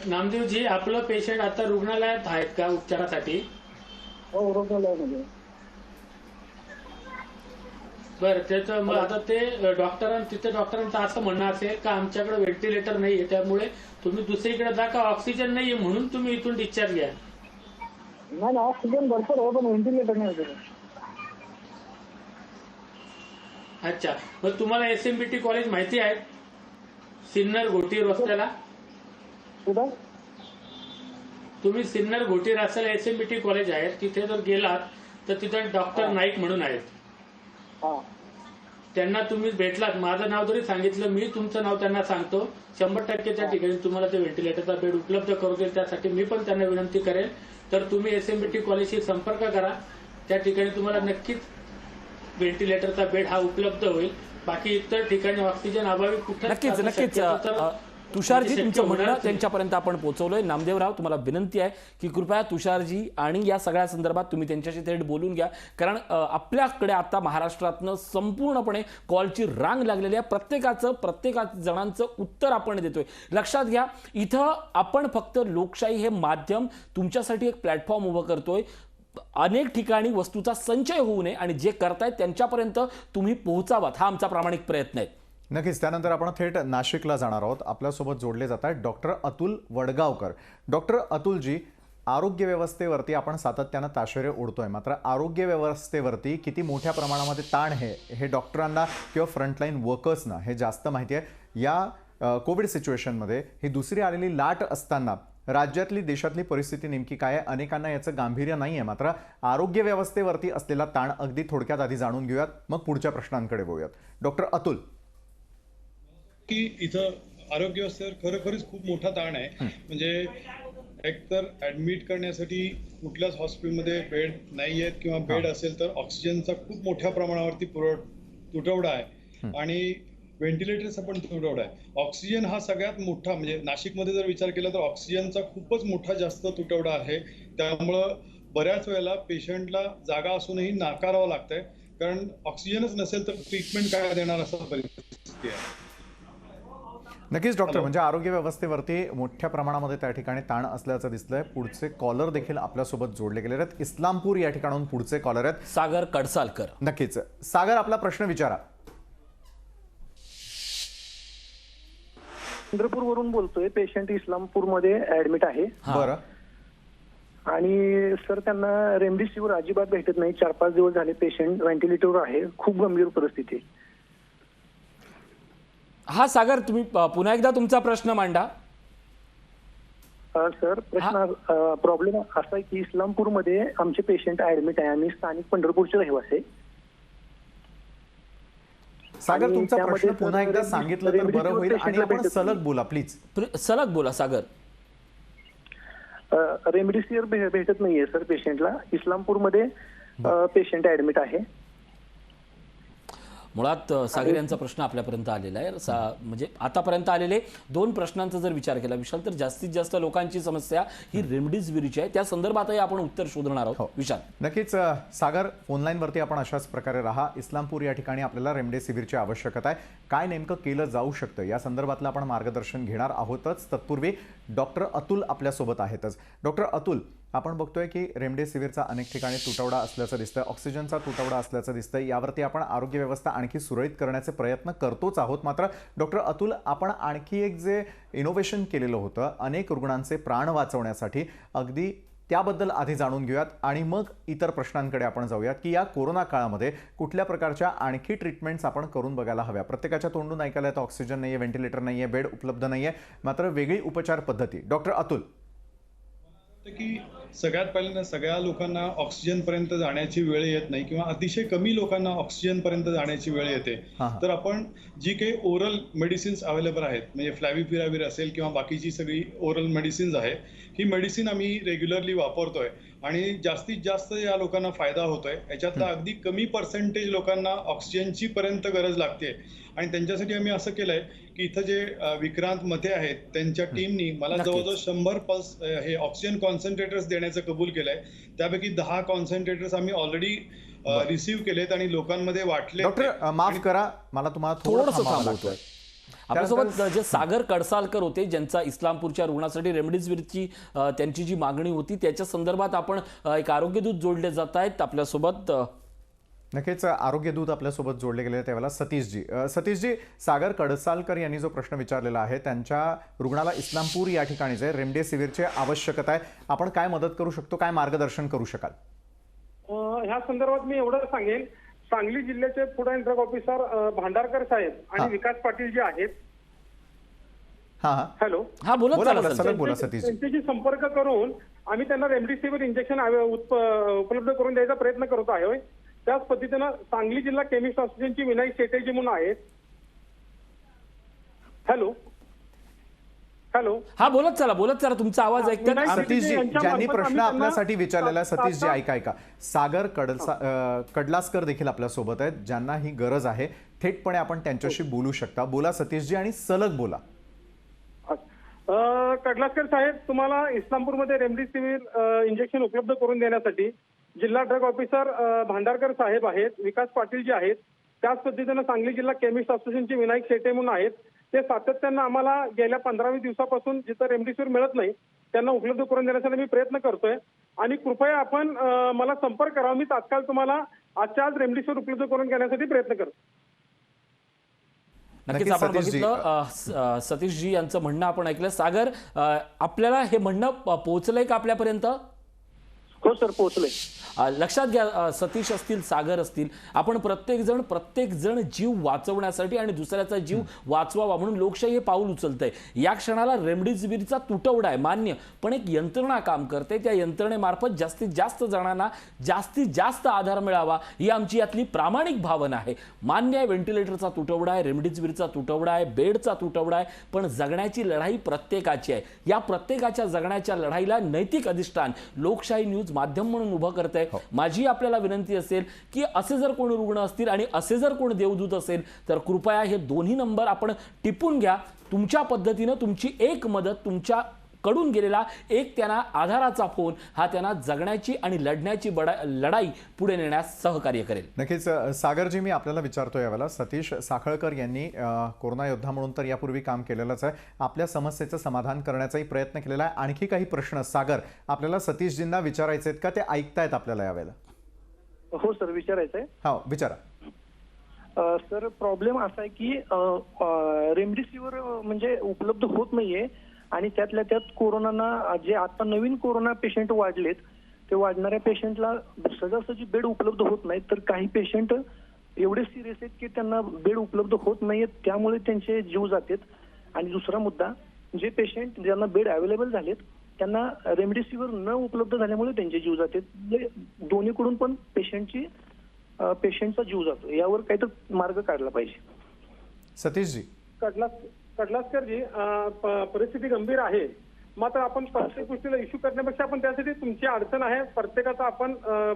नामदेवजी, आपलं पेशंट आता रुग्णालयात आहेत का उपचारासाठी? हो, रुग्णालयामध्ये. बरं, त्याचं मग आता ते डॉक्टरांचं असं म्हणणं असेल का आमच्याकडे व्हेंटिलेटर नाहीये, त्यामुळे तुम्ही दुसरीकडे जा, का ऑक्सिजन नाहीये म्हणून तुम्ही इथून डिस्चार्ज घ्या? नाही, ऑक्सिजन भरपूर आहे पण व्हेंटिलेटर नाही. अच्छा, मग तुम्हाला SMBT कॉलेज माहिती आहे? सिन्नर घोटी रस्त्याला कुठं? तुम्ही सिन्नर घोटी रस्त्याला SMBT कॉलेज आहे, तिथे जर गेलात तर तिथे डॉक्टर नाईक म्हणून आहेत. त्यांना तुम्ही भेटलात, माझं नाव जरी सांगितलं मी, तुमचं नाव त्यांना सांगतो, 100% त्या ठिकाणी तुम्हाला ते व्हेंटिलेटरचा बेड उपलब्ध करू देईल. त्यासाठी मी पण त्यांना विनंती करेन. तर तुम्ही SMBT कॉलेजशी संपर्क करा, त्या ठिकाणी तुम्हाला नक्कीच व्हेंटिलेटरचा बेड हा उपलब्ध होईल. बाकी इतर ठिकाणी ऑक्सिजन अभावी कुठे नक्कीच तुषारजी, तुमचं म्हणणं त्यांच्यापर्यंत आपण पोहोचवलंय. नामदेवराव, तुम्हाला विनंती आहे की कृपया तुषारजी आणि या सगळ्या संदर्भात तुम्ही त्यांच्याशी थेट बोलून घ्या, कारण आपल्याकडे आता महाराष्ट्रातनं संपूर्णपणे कॉलची रांग लागलेली आहे. प्रत्येक जणांचं उत्तर आपण देतोय. लक्षात घ्या, इथं आपण फक्त लोकशाही हे माध्यम तुमच्यासाठी एक प्लॅटफॉर्म उभं करतोय. अनेक ठिकाणी वस्तूचा संचय होऊ नये आणि जे करतायत त्यांच्यापर्यंत तुम्ही पोहोचावात, हा आमचा प्रामाणिक प्रयत्न आहे. नक्कीच. त्यानंतर आपण थेट नाशिकला जाणार आहोत. आपल्यासोबत जोडले जात आहेत डॉक्टर अतुल वडगावकर. डॉक्टर अतुलजी, आरोग्य व्यवस्थेवरती आपण सातत्यानं ताशेरे ओढतोय, मात्र आरोग्य व्यवस्थेवरती किती मोठ्या प्रमाणामध्ये ताण हे डॉक्टरांना किंवा फ्रंटलाईन वर्कर्सना हे जास्त माहिती आहे. या कोविड सिच्युएशनमध्ये ही दुसरी आलेली लाट असताना राज्यातली देशातली परिस्थिती नेमकी काय आहे, अनेकांना याचं गांभीर्य नाही आहे. मात्र आरोग्य व्यवस्थेवरती असलेला ताण अगदी थोडक्यात आधी जाणून घेऊयात, मग पुढच्या प्रश्नांकडे वळूयात. डॉक्टर अतुल, की इथं आरोग्य व्यवस्थेवर खरोखरच खूप मोठा ताण आहे. म्हणजे एकतर ऍडमिट करण्यासाठी कुठल्याच हॉस्पिटलमध्ये बेड नाही आहेत, किंवा बेड असेल तर ऑक्सिजनचा खूप मोठ्या प्रमाणावरती तुटवडा आहे आणि व्हेंटिलेटरचा पण तुटवडा आहे. ऑक्सिजन हा सगळ्यात मोठा, म्हणजे नाशिकमध्ये जर विचार केला तर ऑक्सिजनचा खूपच मोठा जास्त तुटवडा आहे. त्यामुळं बऱ्याच वेळेला पेशंटला जागा असूनही नाकारावं लागतंय, कारण ऑक्सिजनच नसेल तर ट्रीटमेंट काय देणार असं परिस्थिती आहे. नक्कीच डॉक्टर, म्हणजे आरोग्य व्यवस्थेवरती मोठ्या प्रमाणामध्ये त्या ठिकाणी ताण असल्याचं दिसलंय. पुढचे कॉलर देखील आपल्यासोबत जोडले गेले आहेत. इस्लामपूर या ठिकाणाहून पुढचे कॉलर आहेत सागर कडसालकर. नक्कीच सागर, आपला प्रश्न विचारा. चंद्रपूर वरून बोलतोय. पेशंट इस्लामपूरमध्ये ऍडमिट आहे. बरं. आणि सर त्यांना रेमडेसिवीर अजिबात भेटत नाही. 4-5 दिवस झाले पेशंट व्हेंटिलेटरवर आहे. खूप गंभीर परिस्थिती आहे. हा सागर, तुम्ही पुन्हा एकदा तुमचा प्रश्न मांडा. सर, प्रॉब्लेम असा आहे की इस्लामपूरमध्ये आमचे पेशंट ऍडमिट आहे. आम्ही स्थानिक पंढरपूरचे रहिवासी आहे. सागर, तुमचा प्रश्न पुन्हा एकदा सांगितलं तर बरं होईल आणि आपण सलग बोला प्लीज. सलग बोला सागर. रेमडेसिवीर भेटत नाहीये सर पेशंटला. इस्लामपूरमध्ये पेशंट ऍडमिट आहे. मुळात सागर यांचा प्रश्न आपल्यापर्यंत आलेला आहे. म्हणजे आतापर्यंत आलेले 2 प्रश्नांचा जर विचार केला विशाल, तर जास्तीत जास्त लोकांची समस्या ही रेमडेसिवीरची आहे. त्या संदर्भातही आपण उत्तर शोधणार आहोत. विशाल. नक्कीच सागर, ऑनलाईनवरती आपण अशाच प्रकारे राहा. इस्लामपूर या ठिकाणी आपल्याला रेमडेसिवीरची आवश्यकता आहे. काय नेमकं केलं जाऊ शकतं या संदर्भातलं आपण मार्गदर्शन घेणार आहोतच. तत्पूर्वी डॉक्टर अतुल आपल्यासोबत आहेतच. डॉक्टर अतुल, आपण बघतोय की रेमडेसिवीरचा अनेक ठिकाणी तुटवडा असल्याचं दिसतंय, ऑक्सिजनचा तुटवडा असल्याचं दिसतंय. यावरती आपण आरोग्य व्यवस्था आणखी सुरळीत करण्याचे प्रयत्न करतोच आहोत. मात्र डॉक्टर अतुल, आपण आणखी एक जे इनोव्हेशन केलेलं होतं अनेक रुग्णांचे प्राण वाचवण्यासाठी, अगदी त्याबद्दल आधी जाणून घेऊयात आणि मग इतर प्रश्नांकडे आपण जाऊयात की या कोरोना काळामध्ये कुठल्या प्रकारच्या आणखी ट्रीटमेंट्स आपण करून बघायला हव्या. प्रत्येकाच्या तोंडून ऐकायला येतं ऑक्सिजन नाहीये, व्हेंटिलेटर नाहीये, बेड उपलब्ध नाहीये, मात्र वेगळी उपचार पद्धती. डॉक्टर अतुल, की सगळ्यात पहिल्यांदा सगळ्या लोकांना ऑक्सिजन पर्यंत जाण्याची वेळ येत नाही किंवा अतिशय कमी लोकांना ऑक्सिजन पर्यंत जाण्याची वेळ येते. तर आपण जी काही ओरल मेडिसिन्स अवेलेबल आहेत, म्हणजे फ्लॅव्हिपिराविर असेल किंवा बाकीची सगळी ओरल मेडिसिन्स आहेत, ही मेडिसिन आम्ही रेग्युलरली वापरतोय आणि जास्तीत जास्त या लोकांना फायदा होतोय. याच्यातला अगदी कमी पर्सेंटेज लोकांना ऑक्सिजनची पर्यंत गरज लागते आणि त्यांच्यासाठी आम्ही असं केलंय की इथं जे विक्रांत मते आहेत त्यांच्या टीमनी मला जवळजवळ 100 पल्स हे ऑक्सिजन कॉन्सन्ट्रेटर्स देण्याचं कबूल केलंय. त्यापैकी 10 कॉन्सन्ट्रेटर्स आम्ही ऑलरेडी रिसीव्ह केलेत आणि लोकांमध्ये वाटले. डॉक्टर माफ करा, मला तुम्हाला थोडंसं थांबावं थांबवतोय. लागतंय. आपल्यासोबत जे सागर कडसालकर होते, ज्यांचा इस्लामपूरच्या रुग्णासाठी रेमडेसिवीरची त्यांची जी मागणी होती त्याच्या संदर्भात आपण एक आरोग्यदूत जोडले जात आहेत आपल्यासोबत. नक्कीच आरोग्य दूत आपल्यासोबत जोडले गेले त्यावेळेला सतीशजी, सागर कडसालकर यांनी जो प्रश्न विचारलेला आहे, त्यांच्या रुग्णाला इस्लामपूर या ठिकाणी जे रेमडेसिवीरची आवश्यकता आहे, आपण काय मदत करू शकतो, काय मार्गदर्शन करू शकाल? ह्या संदर्भात मी एवढं सांगेन, सांगली जिल्ह्याचे food and drug officer Bhandarkar Saheb आणि विकास पाटील जे आहेत, हॅलो, हा बोला सतीशजी. त्यांच्याशी संपर्क करून आम्ही त्यांना रेमडेसिवीर इंजेक्शन उपलब्ध करून द्यायचा प्रयत्न करत आहे. त्याच पद्धतीनं सांगली जिल्हा केमिस्ट असोसिएशनची विनायक शेटेजी म्हणून आहेत. हॅलो, हा बोलत चला तुमचा आवाज ऐकतात. सतीशजी, ज्यांनी प्रश्न आपल्यासाठी विचारलेला आहे, सतीशजी ऐका, सागर कडलासकर देखील आपल्या सोबत आहेत, ज्यांना ही गरज आहे. थेटपणे आपण त्यांच्याशी बोलू शकता. बोला सतीशजी आणि सलग बोला. कडलासकर साहेब, तुम्हाला इस्लामपूरमध्ये रेमडेसिवीर इंजेक्शन उपलब्ध करून देण्यासाठी जिल्हा ड्रग ऑफिसर भांडारकर साहेब आहेत, विकास पाटील जे आहेत, त्याच पद्धतीनं सांगली जिल्हा केमिस्ट असोसिएशनचे विनायक शेटे म्हणून आहेत. ते सातत्यानं आम्हाला गेल्या 15-20 दिवसापासून जिथं रेमडेसिवीर मिळत नाही त्यांना उपलब्ध करून देण्यासाठी मी प्रयत्न करतोय आणि कृपया आपण मला संपर्क करावा. मी तात्काळ तुम्हाला आजच्या आज रेमडेसिवीर उपलब्ध करून घेण्यासाठी प्रयत्न करतो. नक्कीच आपण बघितलं सतीशजी यांचं म्हणणं आपण ऐकलं. सागर, आपल्याला हे म्हणणं पोहोचलंय का आपल्यापर्यंत? हो सर, पोहोचले. लक्षात घ्या, सतीश असतील, सागर असतील, आपण प्रत्येक जण जीव वाचवण्यासाठी आणि दुसऱ्याचा जीव वाचवावा म्हणून लोकशाही हे पाऊल उचलतंय. या क्षणाला रेमडेसिवीरचा तुटवडा आहे मान्य, पण एक यंत्रणा काम करते. त्या यंत्रणेमार्फत जास्तीत जास्त जणांना जास्तीत जास्त आधार मिळावा ही आमची यातली प्रामाणिक भावना आहे. मान्य आहे, व्हेंटिलेटरचा तुटवडा आहे, रेमडेसिवीरचा तुटवडा आहे, बेडचा तुटवडा आहे, पण जगण्याची लढाई प्रत्येकाची आहे. या प्रत्येकाच्या जगण्याच्या लढाईला नैतिक अधिष्ठान लोकशाही न्यूज माध्यम म्हणून उभं करते. माझी आपल्याला विनंती असेल की असे जर कोणी रुग्ण असतील आणि असे जर कोणी देवदूत असेल तर कृपया हे दोन्ही नंबर आपण टिपून घ्या. तुमच्या पद्धतीनं तुमची एक मदत, तुमच्या कडून गेलेला एक त्यांना आधाराचा फोन हा त्यांना जगण्याची आणि लढण्याची लढाई पुढे नेण्यास सहकार्य करेल. नक्कीच सागरजी, मी आपल्याला विचारतो यावेळेला, सतीश साखळकर यांनी कोरोना योद्धा म्हणून तर यापूर्वी काम केलेलंच आहे, आपल्या समस्येचं समाधान करण्याचाही प्रयत्न केलेला आहे. आणखी काही प्रश्न सागर आपल्याला सतीशजींना विचारायचे आहेत का? ते ऐकतायत आपल्याला यावेळेला? हो सर, विचारायचंय. हो, विचारा. सर, प्रॉब्लेम असा आहे की रेमडेसिवीर म्हणजे उपलब्ध होत नाहीये आणि त्यातल्या त्यात कोरोना जे आता नवीन कोरोना पेशंट वाढलेत, ते वाढणाऱ्या पेशंटला सहजासहजी बेड उपलब्ध होत नाहीत. तर काही पेशंट एवढे सिरियस आहेत की त्यांना बेड उपलब्ध होत नाहीत, त्यामुळे त्यांचे जीव जातात. आणि दुसरा मुद्दा, जे पेशंट ज्यांना बेड अवेलेबल झालेत त्यांना रेमडेसिवीर न उपलब्ध झाल्यामुळे त्यांचे जीव जातात. दोन्हीकडून पण पेशंटचा जीव जातो. यावर काहीतरी मार्ग काढला पाहिजे. सतीशजी. कडलासकरजी, परिस्थिती गंभीर आहे, मात्र आपण प्रत्येक गोष्टीला इश्यू करण्यापेक्षा आपण त्यासाठी तुमची अडचण आहे, प्रत्येकाचा आपण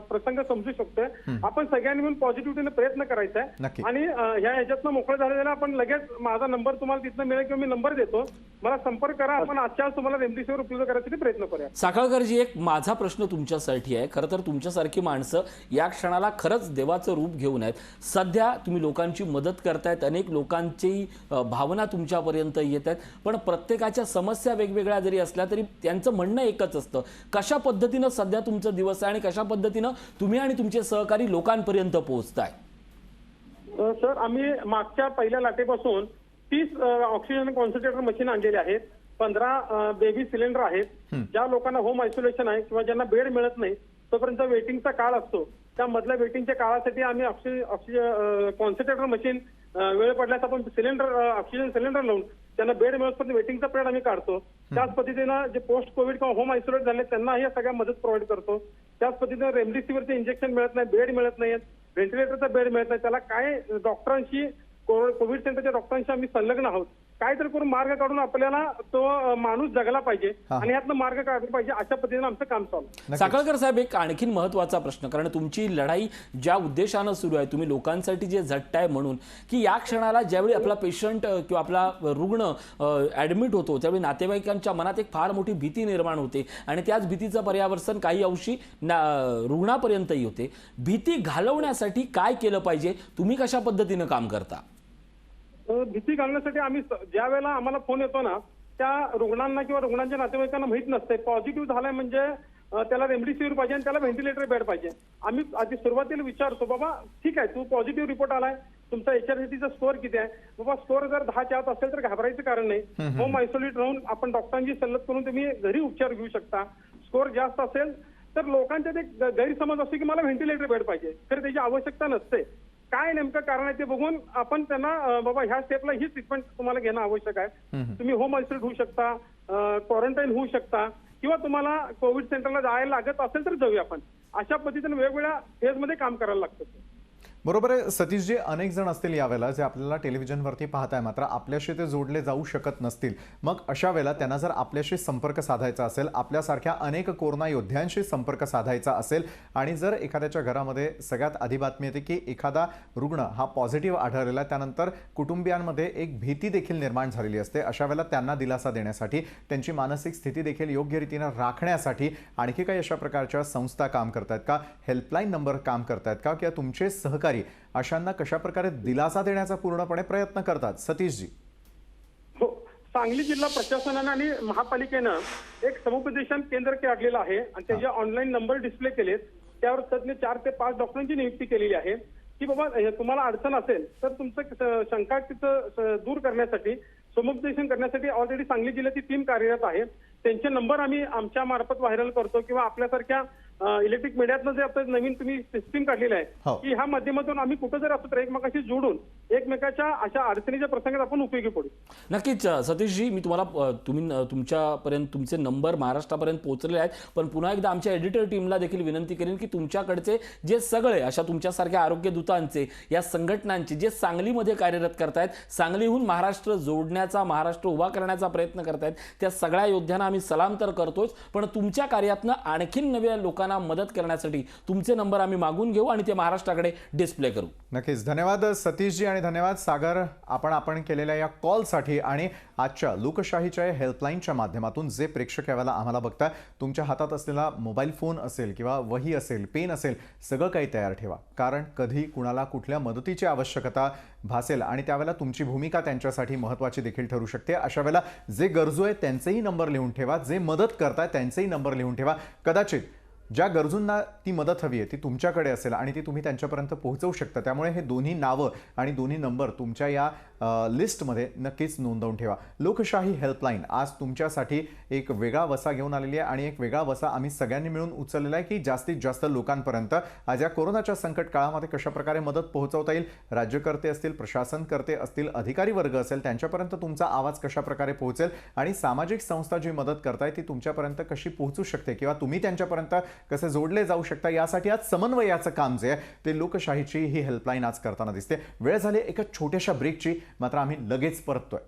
प्रसंग समजू शकतोय. आपण सगळ्यांनी मिळून पॉझिटिव्हिटीने प्रयत्न करायचा आहे आणि ह्याच्यातनं मोकळं झालेलं आपण लगेच माझा नंबर तुम्हाला तिथनं मिळेल किंवा मी नंबर देतो, मला संपर्क करा. आपण आजच्या आज तुम्हाला रेमडेसिवीर उपलब्ध करण्यासाठी प्रयत्न करूया. साखळकरजी, एक माझा प्रश्न तुमच्यासाठी आहे. खरं तर तुमच्यासारखी माणसं या क्षणाला खरंच देवाचं रूप घेऊन आहेत. सध्या तुम्ही लोकांची मदत करतायत, अनेक लोकांची भावना तुमच्यापर्यंत येत आहेत, पण प्रत्येकाच्या समस्या वेगवेगळ्या जरी असल्या तरी त्यांचं म्हणणं एकच असतं. कशा पद्धतीनं सध्या तुमचा दिवस आहे आणि कशा पद्धतीनं तुम्ही आणि तुमचे सहकारी लोकांपर्यंत पोहोचताय? सर, आम्ही मागच्या पहिल्या लाटेपासून 30 ऑक्सिजन कॉन्सन्ट्रेटर मशीन आणलेले आहेत, 15 बेबी सिलेंडर आहेत. ज्या लोकांना होम आयसोलेशन आहे किंवा ज्यांना बेड मिळत नाही तोपर्यंत वेटिंगचा काळ असतो, त्या मधल्या वेटिंगच्या काळासाठी आम्ही ऑक्सिजन कॉन्सन्ट्रेटर मशीन वेळ पडल्यास आपण ऑक्सिजन सिलेंडर लावून त्यांना बेड मिळवण्यापर्यंत वेटिंगचा पिरियड आम्ही काढतो. त्याच पद्धतीनं जे पोस्ट कोविड किंवा होम आयसोलेट झाले त्यांना हे सगळ्या मदत प्रोव्हाइड करतो. त्याच पद्धतीनं रेमडेसिवीरचे इंजेक्शन मिळत नाही, बेड मिळत नाहीत, व्हेंटिलेटरचा बेड मिळत नाही, त्याला काय डॉक्टरांशी कोविड सेंटरच्या डॉक्टरांशी आम्ही संलग्न आहोत. काय तर करून मार्ग काढून आपल्याला तो माणूस जगला पाहिजे आणि यातनं मार्ग काढला पाहिजे, अशा पद्धतीनं आमचं काम चालू आहे. साखळकर साहेब, एक आणखीन महत्त्वाचा प्रश्न, कारण तुमची लढाई ज्या उद्देशानं सुरू आहे, तुम्ही लोकांसाठी जे झटताय म्हणून, की या क्षणाला ज्यावेळी आपला पेशंट किंवा आपला रुग्ण ॲडमिट होतो त्यावेळी नातेवाईकांच्या मनात एक फार मोठी भीती निर्माण होते आणि त्याच भीतीचं पर्यावसन काही अंशी रुग्णापर्यंतही होते. भीती घालवण्यासाठी काय केलं पाहिजे, तुम्ही कशा पद्धतीनं काम करता? भीती घालण्यासाठी आम्ही ज्या वेळेला आम्हाला फोन येतो ना, त्या रुग्णांना किंवा रुग्णांच्या नातेवाईकांना माहित नसते पॉझिटिव्ह झालाय म्हणजे त्याला रेमडेसिवीर पाहिजे आणि त्याला व्हेंटिलेटर बेड पाहिजे. आम्ही आधी सुरुवातीला विचारतो, बाबा ठीक आहे, तू पॉझिटिव्ह रिपोर्ट आलाय, तुमचा HRCTचा स्कोअर किती आहे? बाबा स्कोअर जर 10च्या आत असेल तर घाबरायचं कारण नाही. होम आयसोलेट राहून आपण डॉक्टरांची सल्लत करून तुम्ही घरी उपचार घेऊ शकता. स्कोअर जास्त असेल तर लोकांच्या ते गैरसमज असतो की मला व्हेंटिलेटर बेड पाहिजे, तर त्याची आवश्यकता नसते. काय नेमकं कारण आहे ते बघून आपण त्यांना बाबा ह्या स्टेपला ही ट्रीटमेंट तुम्हाला घेणं आवश्यक आहे. तुम्ही होम आयसोलेट होऊ शकता, क्वारंटाईन होऊ शकता, किंवा तुम्हाला कोविड सेंटरला जायला लागत असेल तर जाऊया आपण. अशा पद्धतीने वेगवेगळ्या फेजमध्ये काम करायला लागतं. बरोबर आहे सतीशजी, अनेक जण असतील यावेळेला जे आपल्याला टेलिव्हिजनवरती पाहताय, मात्र आपल्याशी ते जोडले जाऊ शकत नसतील. मग अशा वेळेला त्यांना जर आपल्याशी संपर्क साधायचा असेल, आपल्यासारख्या अनेक कोरोना योद्ध्यांशी संपर्क साधायचा असेल आणि जर एखाद्याच्या घरामध्ये सगळ्यात आधी बातमी येते की एखादा रुग्ण हा पॉझिटिव्ह आढळलेला, त्यानंतर कुटुंबियांमध्ये एक भीती देखील निर्माण झालेली असते, अशा वेळेला त्यांना दिलासा देण्यासाठी, त्यांची मानसिक स्थिती देखील योग्य रीतीनं राखण्यासाठी आणखी काही अशा प्रकारच्या संस्था काम करतायत का? हेल्पलाईन नंबर काम करतायत का? किंवा तुमचे सहकारी अशांना कशा प्रकारे दिलासा देण्याचा पूर्णपणे प्रयत्न करतात? सतीशजी. हो, सांगली जिल्हा प्रशासनानं आणि महापालिकेनं एक समुपदेशन केंद्र काढलेलं आहे आणि त्याचे ऑनलाईन नंबर डिस्प्ले केलेत. त्यावर तज्ञ 4 ते 5 डॉक्टरांची नियुक्ती केलेली आहे की बाबा तुम्हाला अडचण असेल तर तुमचं शंका तिथं दूर करण्यासाठी, समुपदेशन करण्यासाठी ऑलरेडी सांगली जिल्ह्याची टीम कार्यरत आहे. त्यांचे नंबर आम्ही आमच्या मार्फत व्हायरल करतो किंवा आपल्यासारख्या इलेक्ट्रिक मीडियातनं जे आता नवीन तुम्ही सिस्टीम काढलेली आहे की ह्या माध्यमातून आम्ही कुठं जर असतो तर एकमेकाशी जोडून एकमेकाच्या अशा अडचणीच्या प्रसंगात आपण उपयोगी पडू. नक्कीच सतीशजी, मी तुम्हाला तुमच्यापर्यंत तुमचे नंबर महाराष्ट्रापर्यंत पोहोचलेले आहेत, पण पुन्हा एकदा आमच्या एडिटर टीमला देखील विनंती करेन की तुमच्याकडचे जे सगळे अशा तुमच्यासारख्या आरोग्यदूतांचे, या संघटनांचे जे सांगलीमध्ये कार्यरत करतायत, सांगलीहून महाराष्ट्र जोडण्याचा, महाराष्ट्र उभा करण्याचा प्रयत्न करतायत, त्या सगळ्या योद्ध्यांना आम्ही सलाम तर करतोच, पण तुमच्या कार्यातनं आणखीन नव्या लोकांना मदत करण्यासाठी तुमचे नंबर आम्ही मागून घेऊ आणि ते महाराष्ट्राकडे डिस्प्ले करू. नक्कीच. धन्यवाद सतीशजी आणि धन्यवाद सागर, आपण केलेल्या या कॉलसाठी आणि आजच्या लोकशाहीच्या हेल्पलाईनच्या माध्यमातून जे प्रेक्षक यावेळेला आम्हाला बघताय, तुमच्या हातात असलेला मोबाईल फोन असेल किंवा वही असेल, पेन असेल, सगळं काही तयार ठेवा, कारण कधी कुणाला कुठल्या मदतीची आवश्यकता भासेल आणि त्यावेळेला तुमची भूमिका त्यांच्यासाठी महत्त्वाची देखील ठरू शकते. अशा वेळेला जे गरजू आहेत त्यांचेही नंबर लिहून ठेवा, जे मदत करताय त्यांचेही नंबर लिहून ठेवा. कदाचित ज्या गरजूंना ती मदत हवी आहे ती तुमच्याकडे असेल आणि ती तुम्ही त्यांच्यापर्यंत पोहोचवू शकता. त्यामुळे हे दोन्ही नावं आणि दोन्ही नंबर तुमच्या या लिस्टमध्ये नक्कीच नोंदवून ठेवा. लोकशाही हेल्पलाईन आज तुमच्यासाठी एक वेगळा वसा घेऊन आलेली आहे आणि एक वेगळा वसा आम्ही सगळ्यांनी मिळून उचललेला आहे की जास्तीत जास्त लोकांपर्यंत आज या कोरोनाच्या संकट काळामध्ये कशा प्रकारे मदत पोहोचवता येईल. राज्यकर्ते असतील, प्रशासनकर्ते असतील, अधिकारी वर्ग असेल, त्यांच्यापर्यंत तुमचा आवाज कशा प्रकारे पोहोचेल आणि सामाजिक संस्था जी मदत करताय ती तुमच्यापर्यंत कशी पोहोचू शकते किंवा तुम्ही त्यांच्यापर्यंत कसे जोडले जाऊ शकता, यासाठी आज समन्वयाचं काम जे आहे ते लोकशाहीची ही हेल्पलाईन आज करताना दिसते. वेळ झाली एका छोट्याशा ब्रेकची, मात्र आम्ही लगेच परततोय.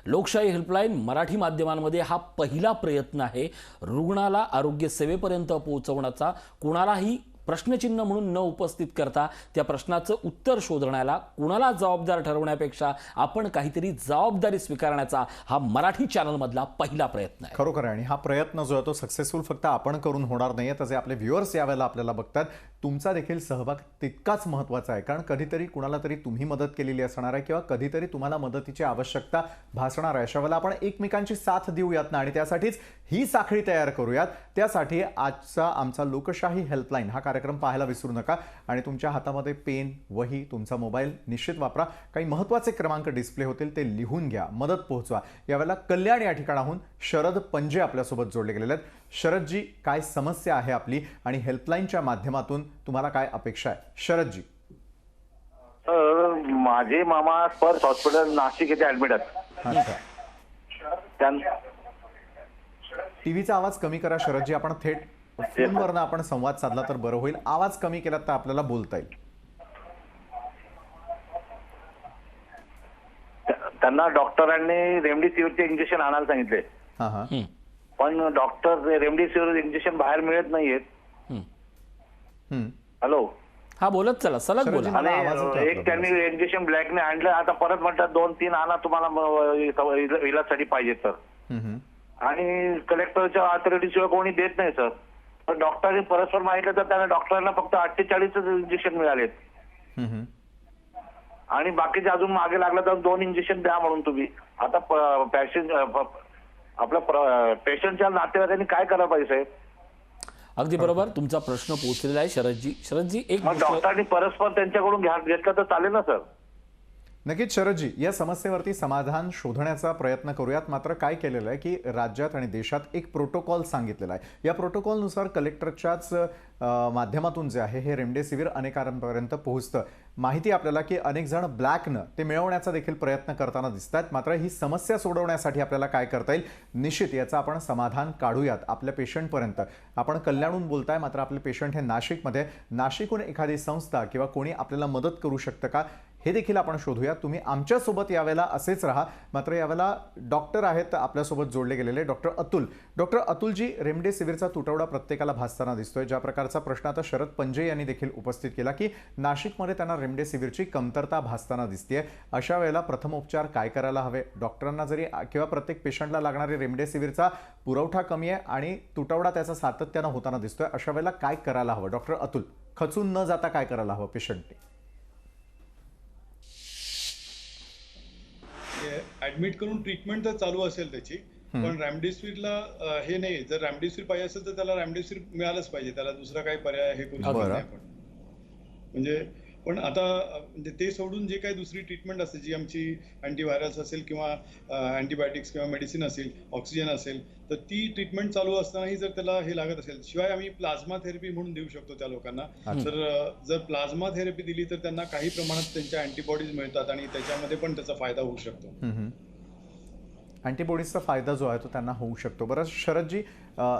लोकशाही हेल्पलाईन मराठी माध्यमांमध्ये हा पहिला प्रयत्न आहे रुग्णाला आरोग्य सेवेपर्यंत पोहोचवण्याचा. कोणालाही प्रश्नचिन्ह म्हणून न उपस्थित करता त्या प्रश्नाचं उत्तर शोधण्याला कुणाला जबाबदार ठरवण्यापेक्षा आपण काहीतरी जबाबदारी स्वीकारण्याचा हा मराठी चॅनलमधला पहिला प्रयत्न आहे. खरोखर आहे. आणि हा प्रयत्न जो आहे तो सक्सेसफुल फक्त आपण करून होणार नाहीये, तर जे आपले व्ह्युअर्स यावेळेला आपल्याला बघतात तुमचा देखील सहभाग तितकाच महत्त्वाचा आहे. कारण कधीतरी कुणाला तरी तुम्ही मदत केलेली असणार आहे किंवा कधीतरी तुम्हाला मदतीची आवश्यकता भासणार आहे. अशा वेळेला आपण एकमेकांची साथ देऊयात ना, आणि त्यासाठीच ही साखळी तयार करूयात. त्यासाठी आजचा आमचा लोकशाही हेल्पलाईन हा कार्यक्रम पाहायला विसरू नका. आणि तुमच्या हातामध्ये पेन, वही, तुमचा मोबाईल निश्चित वापरा. काही महत्त्वाचे क्रमांक डिस्प्ले होतील ते लिहून घ्या, मदत पोहोचवा. यावेळेला कल्याण या ठिकाणाहून शरद पंजे आपल्यासोबत जोडले गेलेले आहेत. शरदजी, काय समस्या आहे आपली आणि हेल्पलाईनच्या माध्यमातून तुम्हाला काय अपेक्षा आहे? शरदजी. माझे मामा स्पर्श हॉस्पिटल नाशिक येथे ऍडमिट आहेत. अच्छा, टीव्हीचा आवाज कमी करा शरदजी. आपण थेट फोनवरनं आपण संवाद साधला तर बरं होईल. आवाज कमी केला तर आपल्याला बोलता येईल. त्यांना डॉक्टरांनी रेमडेसिवीरचे इंजेक्शन आणायला सांगितले, हा हा. पण डॉक्टर रेमडेसिवीर इंजेक्शन बाहेर मिळत नाहीयेत. हॅलो, हा बोलत चला, सलग बोला. मला आवाज येतोय आणि आपला. एक त्यांनी इंजेक्शन ब्लॅकने आणलं, आता परत म्हणतात 2-3 आणा तुम्हाला इलाजसाठी पाहिजे तर. आणि कलेक्टरच्या ऑथॉरिटी शिवाय कोणी देत नाही सर. तर डॉक्टरने परस्पर मागितलं तर त्यांना डॉक्टरांना फक्त 48 इंजेक्शन मिळालेत. आणि बाकीचे अजून मागे लागलं तर 2 इंजेक्शन द्या म्हणून तुम्ही. आता आपल्या पेशंटच्या नातेवाईकांनी काय करायला पाहिजे साहेब? अगदी बरोबर, तुमचा प्रश्न पोहोचलेला आहे शरदजी. शरदजी, एक मग डॉक्टरांनी परस्पर त्यांच्याकडून घेतलं तर चालेल ना सर? नक्कीच शरदजी, या समस्येवरती समाधान शोधण्याचा प्रयत्न करूयात. मात्र काय केलेलं आहे की राज्यात आणि देशात एक प्रोटोकॉल सांगितलेला आहे. या प्रोटोकॉलनुसार कलेक्टरच्याच माध्यमातून जे आहे हे रेमडेसिवीर अनेकांपर्यंत पोहोचतं. माहिती आपल्याला की अनेक जण ब्लॅकनं ते मिळवण्याचा देखील प्रयत्न करताना दिसतात. मात्र ही समस्या सोडवण्यासाठी आपल्याला काय करता येईल, निश्चित याचं आपण समाधान काढूयात आपल्या पेशंटपर्यंत. आपण कल्याणहून बोलताय, मात्र आपले पेशंट हे नाशिकमध्ये. नाशिकहून एखादी संस्था किंवा कोणी आपल्याला मदत करू शकतं का हे देखील आपण शोधूया. तुम्ही आमच्यासोबत यावेळेला असेच राहा. मात्र यावेळेला डॉक्टर आहेत आपल्यासोबत जोडले गेलेले, डॉक्टर अतुल. डॉक्टर अतुलजी, रेमडेसिवीरचा तुटवडा प्रत्येकाला भासताना दिसतोय. ज्या प्रकारचा प्रश्न आता शरद पंजे यांनी देखील उपस्थित केला की नाशिकमध्ये त्यांना रेमडेसिवीरची कमतरता भासताना दिसतेय. अशा वेळेला प्रथमोपचार काय करायला हवे? डॉक्टरांना जरी किंवा प्रत्येक पेशंटला लागणारी रेमडेसिवीरचा पुरवठा कमी आहे आणि तुटवडा त्याचा सातत्यानं होताना दिसतोय. अशा वेळेला काय करायला हवं? डॉक्टर अतुल, खचून न जाता काय करायला हवं पेशंटने? ऍडमिट करून ट्रीटमेंट तर चालू असेल त्याची, पण रेमडेसिवीरला हे नाही. जर रेमडेसिवीर पाहिजे असेल तर त्याला रेमडेसिवीर मिळालंच पाहिजे. त्याला दुसरा काही पर्याय हे करू शकत नाही आपण. म्हणजे पण आता म्हणजे ते सोडून जे काही दुसरी ट्रीटमेंट असते, जी आमची अँटीव्हायरल्स असेल किंवा अँटीबायोटिक्स किंवा मेडिसिन असेल, ऑक्सिजन असेल, तर ती ट्रीटमेंट चालू असतानाही जर त्याला हे लागत असेल, शिवाय आम्ही प्लाझ्मा थेरपी म्हणून देऊ शकतो त्या लोकांना. तर जर प्लाझ्मा थेरपी दिली तर त्यांना काही प्रमाणात त्यांच्या अँटीबॉडीज मिळतात आणि त्याच्यामध्ये पण त्याचा फायदा होऊ शकतो. अँटीबॉडीजचा फायदा जो आहे तो त्यांना होऊ शकतो. बरं शरदजी,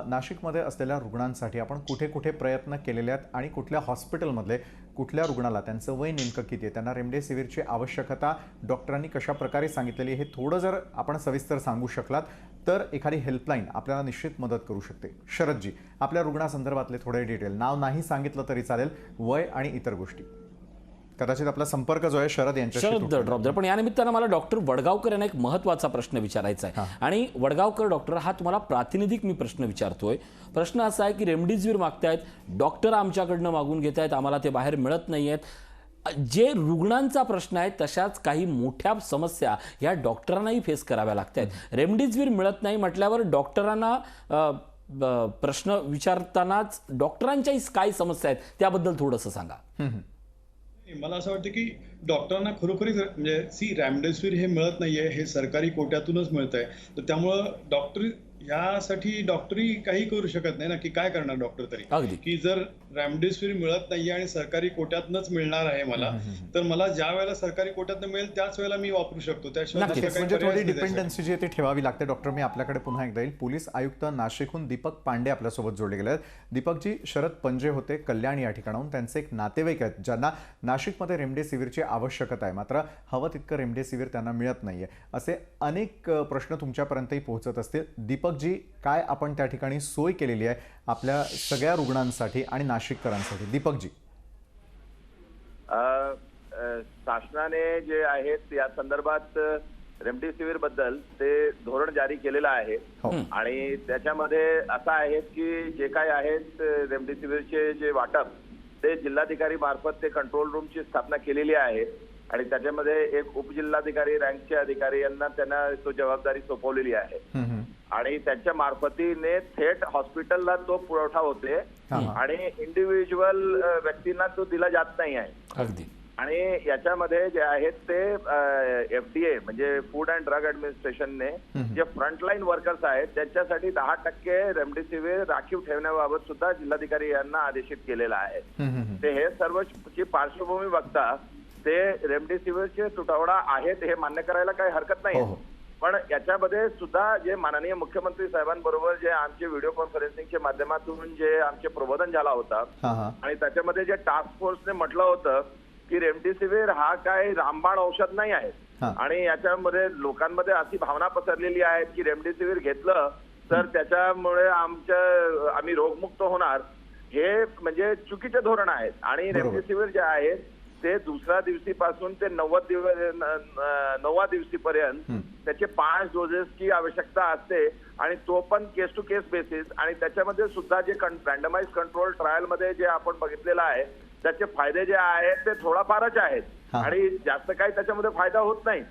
नाशिकमध्ये असलेल्या रुग्णांसाठी आपण कुठे कुठे प्रयत्न केलेले आहेत आणि कुठल्या हॉस्पिटलमधले कुठल्या रुग्णाला, त्यांचं वय नेमकं किती आहे, त्यांना रेमडेसिवीरची आवश्यकता डॉक्टरांनी कशा प्रकारे सांगितलेली, हे थोडं जर आपण सविस्तर सांगू शकलात तर एखादी हेल्पलाईन आपल्याला निश्चित मदत करू शकते. शरदजी, आपल्या रुग्णासंदर्भातले थोडे डिटेल, नाव नाही सांगितलं तरी चालेल, वय आणि इतर गोष्टी. कदाचित आपला संपर्क जो आहे शरद यांच्याशी शरद ड्रॉप द्या. पण या निमित्तानं मला डॉक्टर वडगावकर यांना एक महत्त्वाचा प्रश्न विचारायचा आहे. आणि वडगावकर डॉक्टर, हा तुम्हाला प्रातिनिधिक मी प्रश्न विचारतोय. प्रश्न असा आहे की रेमडेसिवीर मागतायत, डॉक्टर आमच्याकडनं मागून घेत आहेत, आम्हाला ते बाहेर मिळत नाही आहेत. जे रुग्णांचा प्रश्न आहे तशाच काही मोठ्या समस्या या डॉक्टरांनाही फेस कराव्या लागत आहेत. रेमडेसिवीर मिळत नाही म्हटल्यावर डॉक्टरांना प्रश्न विचारतानाच डॉक्टरांच्याही काय समस्या आहेत त्याबद्दल थोडंसं सांगा. मला असं वाटतं की डॉक्टरांना खरोखरीच म्हणजे रेमडेसिवीर हे मिळत नाहीये, हे सरकारी कोट्यातूनच मिळत आहे. तर त्यामुळं यासाठी डॉक्टरी काही करू शकत नाही ना, की काय करणार डॉक्टर तरी, की जर रेमडेसिवीर मिळत नाहीये आणि सरकारी कोट्यातनच मिळणार आहे मला, तर मला ज्या वेळेला सरकारी कोट्यातनं मिळेल त्याच वेळेला मी वापरू शकतो. म्हणजे थोडी डिपेंडन्सी जी ती ठेवावी लागते. डॉक्टर, मी आपल्याकडे पुन्हा एकदा येईल. पोलीस आयुक्त नाशिकहून दीपक पांडे आपल्यासोबत जोडले गेले आहेत. दीपकजी, शरद पंजे होते कल्याण या ठिकाणाहून, त्यांचे एक नातेवाईक आहेत ज्यांना नाशिकमध्ये रेमडेसिवीरची आवश्यकता आहे, मात्र हवं तितकं रेमडेसिवीर त्यांना मिळत नाहीये. असे अनेक प्रश्न तुमच्यापर्यंतही पोहोचत असतील. दीपकजी, काय आपण त्या ठिकाणी सोय केलेली आहे आपल्या सगळ्या रुग्णांसाठी आणि नाशिककरांसाठी? दीपकजी. शासनाने जे आहेत या संदर्भात रेमडेसिवीर बद्दल ते धोरण जारी केलेलं आहे आणि त्याच्यामध्ये असं आहे की जे काय आहेत रेमडेसिवीरचे जे वाटप ते जिल्हाधिकारी मार्फत ते कंट्रोल रूमची स्थापना केलेली आहे आणि त्याच्यामध्ये एक उपजिल्हाधिकारी रँकचे अधिकारी यांना त्यांना तो जबाबदारी सोपवलेली आहे आणि त्यांच्या मार्फतीने थेट हॉस्पिटलला तो पुरवठा होते आणि इंडिव्हिज्युअल व्यक्तींना तो दिला जात नाही आहे. अगदी. आणि याच्यामध्ये जे आहेत ते FDA म्हणजे फूड अँड ड्रग ऍडमिनिस्ट्रेशनने जे फ्रंटलाईन वर्कर्स आहेत त्यांच्यासाठी 10% रेमडेसिवीर राखीव ठेवण्याबाबत सुद्धा जिल्हाधिकारी यांना आदेशित केलेला आहे. ते हे सर्वची पार्श्वभूमी बघता ते रेमडेसिवीरचे तुटवडा आहेत हे मान्य करायला काही हरकत नाही, पण याच्यामध्ये सुद्धा जे माननीय मुख्यमंत्री साहेबांबरोबर जे आमचे व्हिडिओ कॉन्फरन्सिंगच्या माध्यमातून जे आमचे प्रबोधन झाला होता आणि त्याच्यामध्ये जे टास्क फोर्सने म्हटलं होतं की रेमडेसिवीर हा काय रामबाण औषध नाही आहे आणि याच्यामध्ये लोकांमध्ये अशी भावना पसरलेली आहे की रेमडेसिवीर घेतलं तर त्याच्यामुळे आम्ही रोगमुक्त होणार, हे म्हणजे चुकीचे धोरण आहेत. आणि रेमडेसिवीर जे आहे ते दुसऱ्या दिवशीपासून ते 9व्या दिवशीपर्यंत त्याचे 5 डोसेसची आवश्यकता असते आणि तो पण केस टू केस बेसिस आणि त्याच्यामध्ये सुद्धा जे रँडमाइज कंट्रोल ट्रायल मध्ये जे आपण बघितलेलं आहे त्याचे फायदे जे आहेत ते थोडाफारच आहेत आणि जास्त काही त्याच्यामध्ये फायदा होत नाही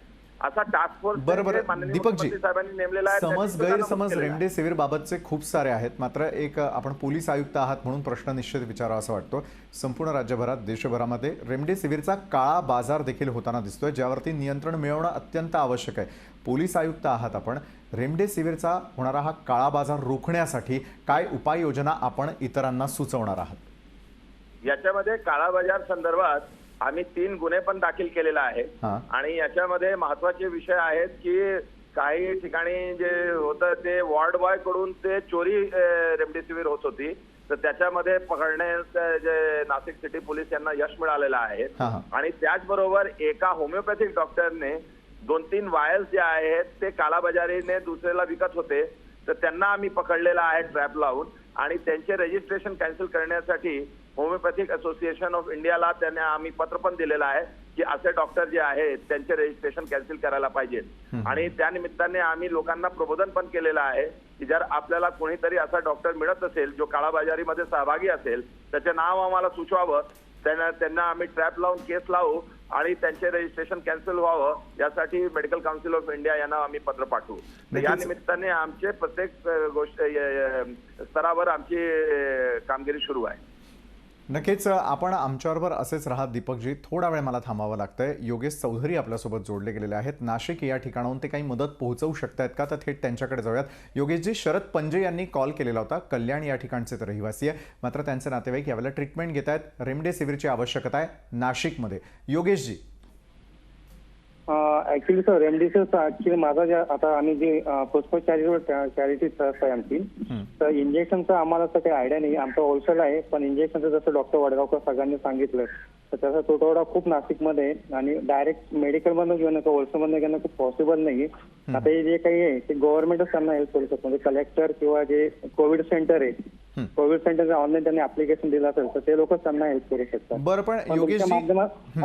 असा टास्क फोर्स दीपकजी साहेबांनी नेमलेला आहे. समज गैरसमज रेमडेसिवीर बाबतचे खूप सारे आहेत, मात्र एक आपण पोलीस आयुक्त आहात म्हणून प्रश्न निश्चित विचारावा असं वाटतो. संपूर्ण राज्यभरात देशभरामध्ये रेमडेसिवीरचा काळा बाजार देखील होताना दिसतोय, ज्यावरती नियंत्रण मिळवणं अत्यंत आवश्यक आहे. पोलीस आयुक्त आहात आपण, रेमडेसिवीरचा होणारा हा काळा बाजार रोखण्यासाठी काय उपाययोजना आपण इतरांना सुचवणार आहात? याच्यामध्ये काळा बाजार संदर्भात आम्ही 3 गुन्हे पण दाखल केलेला आहे आणि याच्यामध्ये महत्वाचे विषय आहेत की काही ठिकाणी जे होतं ते वॉर्ड बॉय कडून ते चोरी रेमडेसिवीर होत होती, तर त्याच्यामध्ये पकडण्यास जे नाशिक सिटी पोलीस यांना यश मिळालेलं आहे. आणि त्याचबरोबर एका होमिओपॅथिक डॉक्टरने 2-3 वायल्स जे आहेत ते काळाबाजारीने दुसऱ्याला विकत होते, तर त्यांना आम्ही पकडलेलं आहे ट्रॅप लावून आणि त्यांचे रजिस्ट्रेशन कॅन्सल करण्यासाठी होमिओपॅथिक असोसिएशन ऑफ इंडियाला त्यांना आम्ही पत्र पण दिलेलं आहे की असे डॉक्टर जे आहेत त्यांचे रजिस्ट्रेशन कॅन्सल करायला पाहिजेत. आणि त्या निमित्ताने आम्ही लोकांना प्रबोधन पण केलेलं आहे की जर आपल्याला कोणीतरी असा डॉक्टर मिळत असेल जो काळाबाजारीमध्ये सहभागी असेल त्याचे नाव आम्हाला सुचवावं, त्यांना आम्ही ट्रॅप लावून केस लावू आणि त्यांचे रजिस्ट्रेशन कॅन्सल व्हावं यासाठी मेडिकल काउन्सिल ऑफ इंडिया यांना आम्ही पत्र पाठवू. या निमित्ताने आमचे प्रत्येक गोष्ट स्तरावर आमची कामगिरी सुरू आहे. नक्कीच आपण आमच्याबरोबर असेच राहा दीपकजी. थोडा वेळ मला थांबावं लागतंय. योगेश चौधरी आपल्यासोबत जोडले गेलेले आहेत. नाशिक या ठिकाणाहून ते काही मदत पोहोचवू शकतायत का, तर थेट त्यांच्याकडे जाऊयात. योगेशजी, शरद पंजे यांनी कॉल केलेला होता. कल्याण या ठिकाणचे तर रहिवासी आहे, मात्र त्यांचे नातेवाईक यावेळेला ट्रीटमेंट घेत आहेत. रेमडेसिवीरची आवश्यकता आहे नाशिकमध्ये. Yogeshji. Actually sir remdesivir actually माझा ज्या आता आम्ही जे पुष्पा चॅरिटी ट्रस्ट आहे आमची, तर इंजेक्शनचा आम्हाला असं काही आयडिया नाही. आमचं होलसेल आहे, पण इंजेक्शनचं जसं डॉक्टर वडगावकर सगळ्यांनी सांगितलं तर त्याचा तुटवडा खूप नाशिकमध्ये आणि डायरेक्ट मेडिकलमधून घेणं किंवा होलसेलमधून घेणं खूप पॉसिबल नाही. आता हे जे काही आहे ते गव्हर्नमेंटच त्यांना हेल्प करू शकतो. म्हणजे कलेक्टर किंवा जे कोविड सेंटर आहे, कोविड सेंटरचं ऑनलाईन त्यांनी ऍप्लिकेशन दिलं असेल तर ते लोकच त्यांना हेल्प करू शकतात. बरं, पण योगेशजी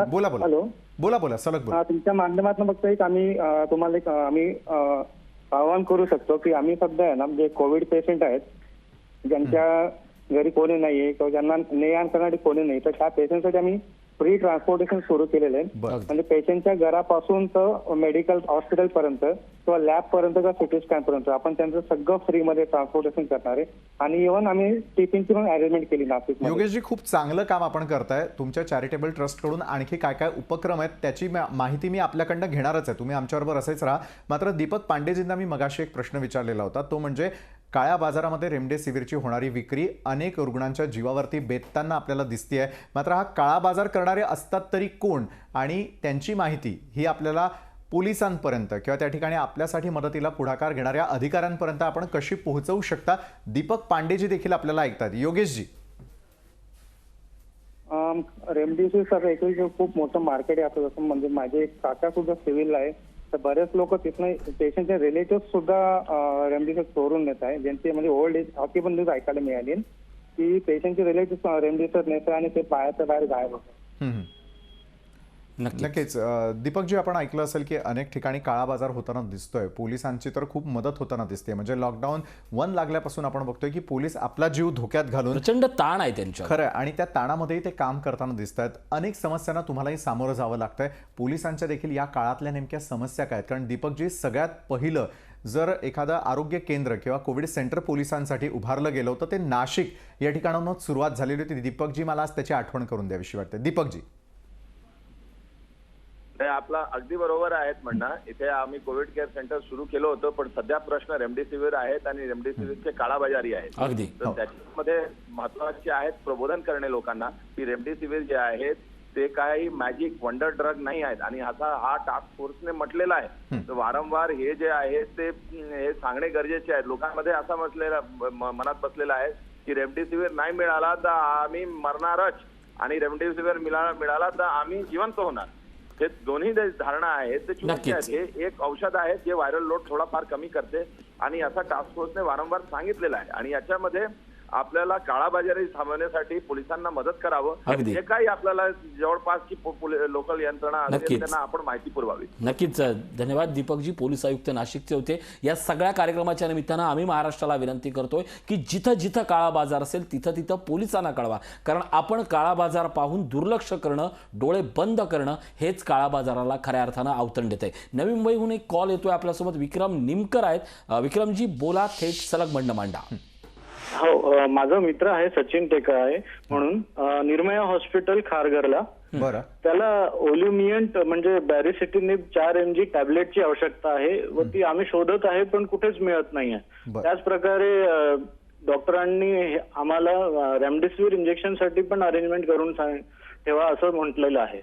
बोला. हॅलो, बोला सलग बोला. तुमच्या माध्यमातून फक्त एक आम्ही तुम्हाला आम्ही आवाहन करू शकतो की आम्ही सध्या आहे ना जे कोविड पेशंट आहेत ज्यांच्या घरी कोणी नाहीये किंवा ज्यांना ने आण करणारे कोणी नाही, तर त्या पेशंटसाठी आम्ही फ्री ट्रान्सपोर्टेशन सुरू केलेलं आहे. म्हणजे पेशंटच्या घरापासून तर मेडिकल हॉस्पिटल पर्यंत किंवा लॅब पर्यंत किंवा सिटी स्कॅन पर्यंत आपण त्यांचं सगळं फ्रीमध्ये ट्रान्सपोर्टेशन करणार आहे. आणि इव्हन आम्ही टिफिनची पण अरेंजमेंट केली नाशिक. योगेशजी, खूप चांगलं काम आपण करताय. तुमच्या चॅरिटेबल ट्रस्ट कडून आणखी काय काय उपक्रम आहेत त्याची माहिती मी आपल्याकडनं घेणारच आहे. तुम्ही आमच्याबरोबर असेच राहा. मात्र दीपक पांडेजींना मी मगाशी एक प्रश्न विचारलेला होता, तो म्हणजे काळ्या बाजारामध्ये रेमडेसिवीरची होणारी विक्री अनेक रुग्णांच्या जीवावरती बेतताना आपल्याला दिसते आहे. मात्र हा काळा बाजार करणारे असतात तरी कोण आणि त्यांची माहिती ही आपल्याला पोलिसांपर्यंत किंवा त्या ठिकाणी आपल्यासाठी मदतीला पुढाकार घेणाऱ्या अधिकाऱ्यांपर्यंत आपण कशी पोहोचवू शकता? दीपक पांडेजी देखील आपल्याला ऐकतात. योगेशजी. रेमडेसिवीर सर एक खूप मोठं मार्केट आहे. आता जसं म्हणजे माझे एक काका सुद्धा सिव्हिलला आहे, तर बरेच लोक तिथनं पेशंटचे रिलेटिव्ह सुद्धा रेमडेसिवीर चोरून नेत आहे, ज्यांचे म्हणजे ओल्ड एज अशी पण न्यूज ऐकायला मिळाली की पेशंटचे रिलेटिव्ह रेमडेसिवीर नेत आणि ते बाहेरच्या बाहेर गायब होतात. नक्कीच दीपकजी, आपण ऐकलं असेल की अनेक ठिकाणी काळा बाजार होताना दिसतोय. पोलिसांची तर खूप मदत होताना दिसते. म्हणजे लॉकडाऊन 1 लागल्यापासून आपण बघतोय की पोलीस आपला जीव धोक्यात घालून प्रचंड ताण आहे त्यांच्या. खरं आहे, आणि त्या ताणामध्येही ते काम करताना दिसत आहेत. अनेक समस्यांना तुम्हालाही सामोरं जावं लागतंय. पोलिसांच्या देखील या काळातल्या नेमक्या समस्या काय आहेत? कारण दीपकजी, सगळ्यात पहिलं जर एखादं आरोग्य केंद्र किंवा कोविड सेंटर पोलिसांसाठी उभारलं गेलं होतं ते नाशिक या ठिकाणाहून सुरुवात झालेली होती. दीपकजी, मला आज त्याची आठवण करून द्यावीशी वाटते. दीपकजी. आपला अगदी बरोबर आहेत म्हणणं. इथे आम्ही कोविड केअर सेंटर सुरू केलं होतं, पण सध्या प्रश्न रेमडेसिवीर आहेत आणि रेमडेसिवीरचे काळाबाजारी आहेत. अगदी. तर त्याच्यामध्ये महत्वाचे आहेत प्रबोधन करणे लोकांना की रेमडेसिवीर जे आहेत ते काही मॅजिक वंडर ड्रग नाही आहेत आणि हा टास्क फोर्सने म्हटलेला आहे. तर वारंवार हे जे आहे ते हे सांगणे गरजेचे आहे. लोकांमध्ये असा मनात बसलेला आहे की रेमडेसिवीर नाही मिळाला तर आम्ही मरणारच आणि रेमडेसिवीर मिळाला तर आम्ही जिवंत होणार. हे दोन्ही धारणा आहेत ते चुकीचे आहेत. हे एक औषध आहे जे व्हायरल लोड थोडाफार कमी करते आणि असा टास्क फोर्सने वारंवार सांगितलेला आहे. आणि याच्यामध्ये आपल्याला काळाबाजारी थांबवण्यासाठी पोलिसांना मदत करावं. जे काही आपल्याला जवळपासची लोकल यंत्रणा असेल त्यांना आपण माहिती पुरवावी. नक्कीच. धन्यवाद दीपकजी. पोलीस आयुक्त नाशिकचे होते. या सगळ्या कार्यक्रमाच्या निमित्तानं आम्ही महाराष्ट्राला विनंती करतोय की जिथं जिथं काळा बाजार असेल तिथं तिथं पोलिसांना कळवा. कारण आपण काळा बाजार पाहून दुर्लक्ष करणं, डोळे बंद करणं हेच काळा बाजाराला खऱ्या अर्थानं अवतरण देत आहे. नवी मुंबईहून एक कॉल येतोय. आपल्यासोबत विक्रम निमकर आहेत. विक्रमजी, बोला, थेट सलग म्हणणं मांडा. हो, माझा मित्र आहे सचिन टेकाळे म्हणून, निर्मया हॉस्पिटल खारघरला. बरं. त्याला ओल्युमियंट म्हणजे बॅरिसिटिनिब 4 mg टॅबलेटची आवश्यकता आहे व ती आम्ही शोधत आहे पण कुठेच मिळत नाहीये. त्याच प्रकारे डॉक्टरांनी आम्हाला रेमडेसिवीर इंजेक्शनसाठी पण अरेंजमेंट करून ठेवा असं म्हटलेलं आहे.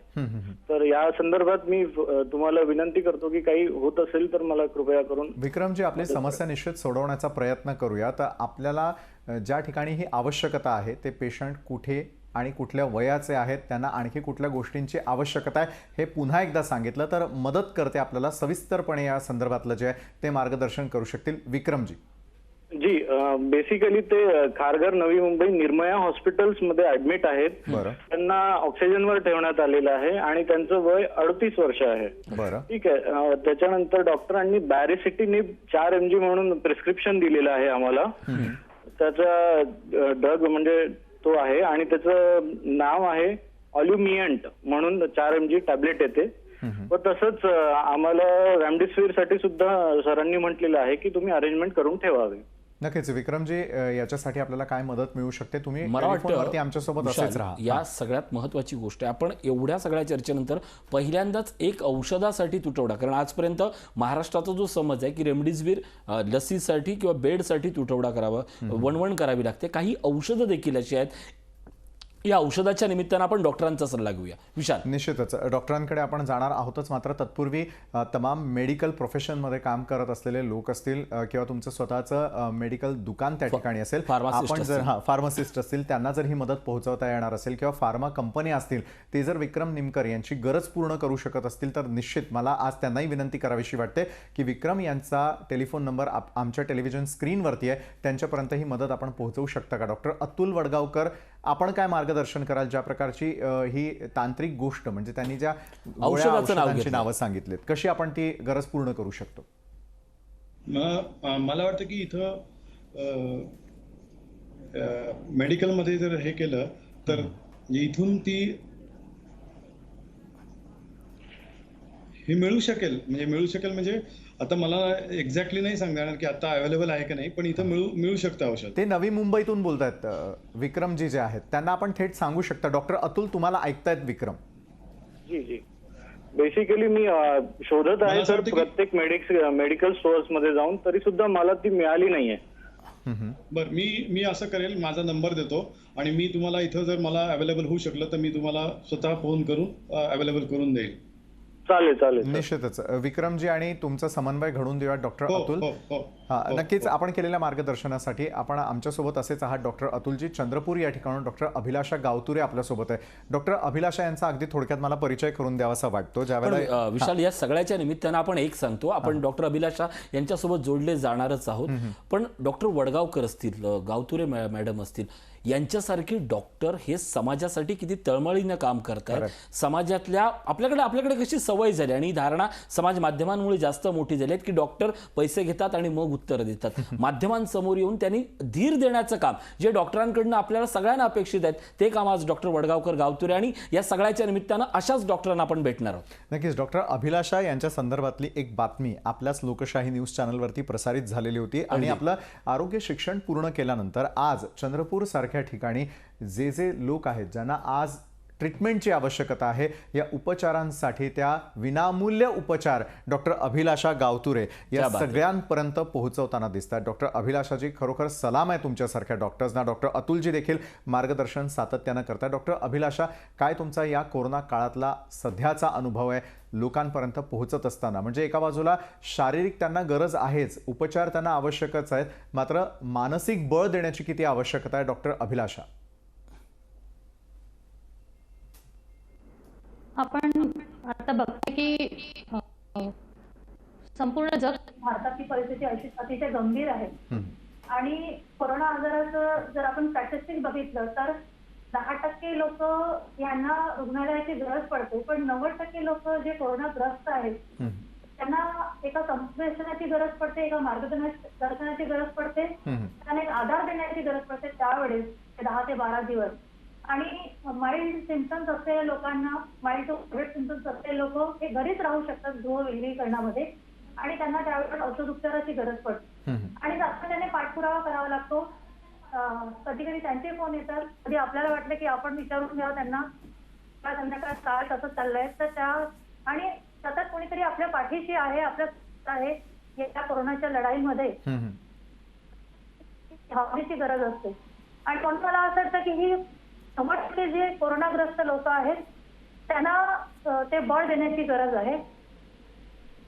तर या संदर्भात मी तुम्हाला विनंती करतो की काही होत असेल तर मला कृपया करून. विक्रमजी, आपली समस्या निश्चित सोडवण्याचा प्रयत्न करूया. तर आपल्याला ज्या ठिकाणी ही आवश्यकता आहे ते पेशंट कुठे आणि कुठल्या वयाचे आहेत, त्यांना आणखी कुठल्या गोष्टींची आवश्यकता आहे हे पुन्हा एकदा सांगितलं तर मदत करते आपल्याला सविस्तरपणे या संदर्भातलं जे आहे ते मार्गदर्शन करू शकतील. विक्रमजी. जी, बेसिकली ते खारघर नवी मुंबई निर्मया हॉस्पिटल्स मध्ये ऍडमिट आहेत. त्यांना ऑक्सिजनवर ठेवण्यात आलेलं आहे आणि त्यांचं वय 38 वर्ष आहे. ठीक आहे. त्याच्यानंतर डॉक्टरांनी बॅरिसिटिनिब 4 mg म्हणून प्रिस्क्रिप्शन दिलेलं आहे आम्हाला. त्याचा ड्रग म्हणजे तो आहे आणि त्याचं नाव आहे ऑल्युमियंट म्हणून 4 mg टॅबलेट येते. व तसंच आम्हाला रेमडेसिवीर साठी सुद्धा सरांनी म्हटलेलं आहे की तुम्ही अरेंजमेंट करून ठेवावी. नक्कीच. विक्रमजी, याच्यासाठी आपल्याला काय मदत मिळू शकते? तुम्ही मला वाटतं आमच्यासोबत असेच राहा. या सगळ्यात महत्त्वाची गोष्ट आहे, आपण एवढ्या सगळ्या चर्चेनंतर पहिल्यांदाच एक औषधासाठी तुटवडा, कारण आजपर्यंत महाराष्ट्राचा जो समज आहे की रेमडेसिवीर लसीसाठी किंवा बेडसाठी तुटवडा करावा, वणवण करावी लागते. काही औषधं देखील अशी आहेत. या औषधाच्या निमित्तानं आपण डॉक्टरांचा सल्ला घेऊया. विशाल. निश्चितच डॉक्टरांकडे आपण जाणार आहोतच. मात्र तत्पूर्वी तमाम मेडिकल प्रोफेशनमध्ये काम करत असलेले लोक असतील किंवा तुमचं स्वतःचं मेडिकल दुकान त्या ठिकाणी असेल, आपण जर फार्मासिस्ट असतील त्यांना जर ही मदत पोहोचवता येणार असेल किंवा फार्मा कंपनी असतील ते जर विक्रम निमकर यांची गरज पूर्ण करू शकत असतील तर निश्चित मला आज त्यांनाही विनंती करावीशी वाटते की विक्रम यांचा टेलिफोन नंबर आमच्या टेलिव्हिजन स्क्रीनवरती आहे, त्यांच्यापर्यंत ही मदत आपण पोहोचवू शकता का? डॉक्टर अतुल वडगावकर, आपण काय मार्गदर्शन कराल ज्या प्रकारची ही तांत्रिक गोष्ट म्हणजे त्यांनी ज्या औषधांची नावं सांगितलीत, कशी आपण ती गरज पूर्ण करू शकतो? मला वाटतं की इथं मेडिकलमध्ये जर हे केलं तर इथून ती हे मिळू शकेल म्हणजे आता मला एक्झॅक्टली नाही सांगता येणार की आता अवेलेबल आहे का नाही, पण इथं मिळू शकतं औषध. ते नवी मुंबईतून बोलतायत विक्रमजी जे आहेत, त्यांना आपण थेट सांगू शकता. डॉक्टर अतुल, तुम्हाला ऐकतायत विक्रम? जी जी, बेसिकली मी शोधत आहे सर प्रत्येक मेडिकल स्टोअर्स मध्ये जाऊन, तरी सुद्धा मला ती मिळाली नाहीये. बरं, मी असं करेल, माझा नंबर देतो आणि मी तुम्हाला इथं जर मला अवेलेबल होऊ शकलं तर मी तुम्हाला स्वतः फोन करून अवेलेबल करून देईल. चालेल चालेल. निश्चितच विक्रमजी, आणि तुमचा समन्वय घडून देऊया डॉक्टर हो अतुल. हो हो हा, नक्कीच आपण केलेल्या मार्गदर्शनासाठी. आपण आमच्यासोबत असेच आहात डॉक्टर अतुलजी. चंद्रपूर या ठिकाणून डॉक्टर अभिलाषा गावतुरे आपल्यासोबत आहे. डॉक्टर अभिलाषा यांचा अगदी थोडक्यात मला परिचय करून द्यावासा वाटतो. ज्यावेळेला विशाल, या सगळ्याच्या निमित्तानं आपण एक सांगतो, आपण डॉक्टर अभिलाषा यांच्यासोबत जोडले जाणारच आहोत. पण डॉक्टर वडगावकर असतील, गावतुरे मॅडम असतील, यांच्यासारखे डॉक्टर हे समाजासाठी किती तळमळीनं काम करतात. समाजातल्या आपल्याकडे कशी सवय झाली आणि धारणा समाज माध्यमांमुळे जास्त मोठी झाली की डॉक्टर पैसे घेतात आणि मग उत्तर देतात. माध्यमांसमोर येऊन त्यांनी धीर देण्याचं काम जे डॉक्टरांकडनं आपल्याला सगळ्यांना अपेक्षित आहेत, ते काम आज डॉक्टर वडगावकर गावतुरे, आणि या सगळ्याच्या निमित्तानं अशाच डॉक्टरांना आपण भेटणार आहोत. नक्कीच डॉक्टर अभिलाषा यांच्या संदर्भातली एक बातमी आपल्याच लोकशाही न्यूज चॅनलवरती प्रसारित झालेली होती. आणि आपलं आरोग्य शिक्षण पूर्ण केल्यानंतर आज चंद्रपूर सारख्या ठिकाणी जे लोक आहेत ज्यांना आज ट्रीटमेंटची आवश्यकता आहे, या उपचारांसाठी त्या विनामूल्य उपचार डॉक्टर अभिलाषा गावतुरे या सगळ्यांपर्यंत पोहोचवताना दिसतात. डॉक्टर अभिलाषाजी, खरोखर सलाम आहे तुमच्यासारख्या डॉक्टर्सना. डॉक्टर अतुलजी देखील मार्गदर्शन सातत्यानं करतात. डॉक्टर अभिलाषा, काय तुमचा या कोरोना काळातला सध्याचा अनुभव आहे लोकांपर्यंत पोहोचत असताना? म्हणजे एका बाजूला शारीरिक त्यांना गरज आहेच, उपचार त्यांना आवश्यकच आहेत, मात्र मानसिक बळ देण्याची किती आवश्यकता आहे डॉक्टर अभिलाषा? आपण आता बघतो की संपूर्ण जग, भारताची परिस्थिती अतिशय गंभीर आहे. आणि कोरोना आजाराचं जर आपण स्टॅटिस्टिक्स बघितलं तर 10% लोक यांना रुग्णालयाची गरज पडते, पण 90% लोक जे कोरोनाग्रस्त आहेत त्यांना एका संप्रेषणाची गरज पडते, एका मार्गदर्शनाची गरज पडते, त्यांना एक आधार देण्याची गरज पडते त्यावेळेस 10 ते 12 दिवस. आणि माइल्ड सिम्पटम्स असलेल्या लोकांना, माइल्ड टू मॉडरेट सिम्पटम्स असलेले लोक हे घरीच राहू शकतात गृहविलगीकरणामध्ये, आणि त्यांना त्यावेळेस औषध उपचाराची गरज पडते. आणि जास्त त्याने पाठपुरावा करावा लागतो. कधी कधी त्यांचे फोन येतात, कधी आपल्याला वाटलं की आपण विचारून घ्यावं त्यांना संध्याकाळ काय कसं चाललंय, तर त्या आणि सतत कोणीतरी आपल्या पाठीशी आहे, आपल्या आहे या कोरोनाच्या लढाईमध्ये हवेची गरज असते. आणि म्हणून मला असं वाटतं की ही 90% जे कोरोनाग्रस्त लोक आहेत त्यांना ते बळ देण्याची गरज आहे.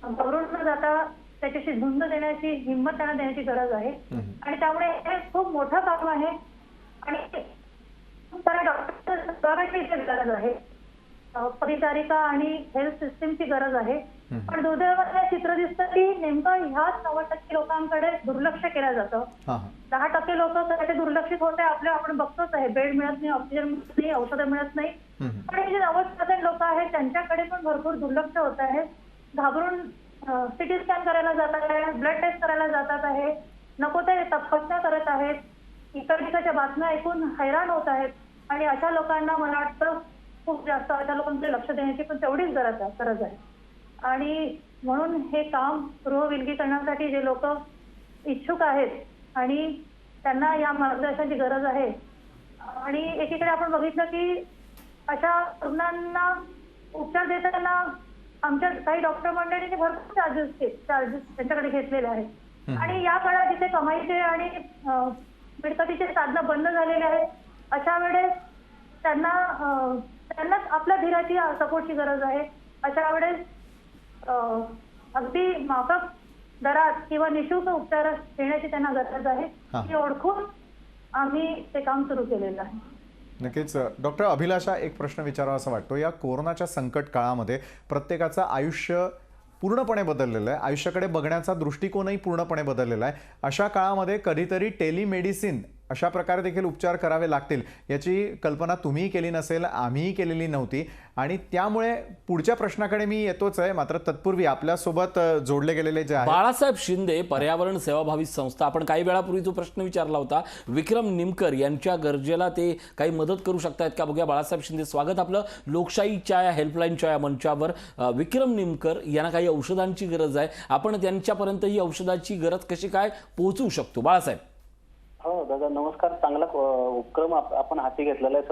घाबरून न जाता त्याच्याशी झुंज देण्याची हिंमत त्यांना देण्याची गरज आहे. आणि त्यामुळे हे खूप मोठं काम आहे आणि डॉक्टर गरज आहे, परिचारिका आणि हेल्थ सिस्टीमची गरज आहे. पण दुर्दैवाने चित्र दिसतं की नेमकं ह्याच 90% लोकांकडे दुर्लक्ष केलं जातं. 10% लोक त्याचे दुर्लक्षित होते, आपण बघतोच आहे, बेड मिळत नाही, ऑक्सिजन मिळत नाही, औषधं मिळत नाही. पण हे जे 90% लोक आहेत त्यांच्याकडे पण भरपूर दुर्लक्ष होत आहे. घाबरून सिटी स्कॅन करायला जातात आहे, ब्लड टेस्ट करायला जातात आहे, नको ते तपासण्या करत आहेत, इकडच्या बातम्या ऐकून हैराण होत आहेत. आणि अशा लोकांना मला वाटतं खूप जास्त अशा लोकांकडे लक्ष देण्याची पण तेवढीच गरज आहे. आणि म्हणून हे काम गृहविलगीकरणासाठी जे लोक इच्छुक आहेत आणि त्यांना या मार्गदर्शनाची गरज आहे. आणि एकीकडे आपण बघितलं की अशा रुग्णांना उपचार देताना आमच्या काही डॉक्टर मंडळींनी भरपूर चार्जेस त्यांच्याकडे घेतलेले आहेत. आणि या काळात जिथे कमाईचे आणि मिळकतीचे साधनं बंद झालेले आहेत, अशा वेळेस त्यांनाच आपल्या धीराची सपोर्टची गरज आहे. अशा वेळेस अगदी माफक दरात किंवा निःशुल्क उपचार देण्याची त्यांना गरज आहे, ही ओळखून आम्ही ते काम सुरू केलेलं आहे. नक्कीच डॉक्टर अभिलाषा, एक प्रश्न विचारावा असं वाटतो, या कोरोनाच्या संकट काळामध्ये प्रत्येकाचं आयुष्य पूर्णपणे बदललेलं आहे, आयुष्याकडे बघण्याचा दृष्टिकोनही पूर्णपणे बदललेला आहे. अशा काळामध्ये कधीतरी टेलिमेडिसिन अशा प्रकारे देखील उपचार करावे लागतील याची कल्पना तुम्हीही केली नसेल, आम्हीही केलेली नव्हती. आणि त्यामुळे पुढच्या प्रश्नाकडे मी येतोच आहे, मात्र तत्पूर्वी आपल्यासोबत जोडले गेलेले जे आहे बाळासाहेब शिंदे पर्यावरण सेवाभावी संस्था, आपण काही वेळापूर्वी जो प्रश्न विचारला होता, विक्रम निमकर यांच्या गरजेला ते काही मदत करू शकतात का? बघूया. बाळासाहेब शिंदे, स्वागत आपलं लोकशाहीच्या या हेल्पलाईनच्या या मंचावर. विक्रम निमकर यांना काही औषधांची गरज आहे, आपण त्यांच्यापर्यंत ही औषधाची गरज कशी काय पोहोचवू शकतो? बाळासाहेब. हो दादा, नमस्कार. चांगला उपक्रम आपण हाती घेतलेला आहे.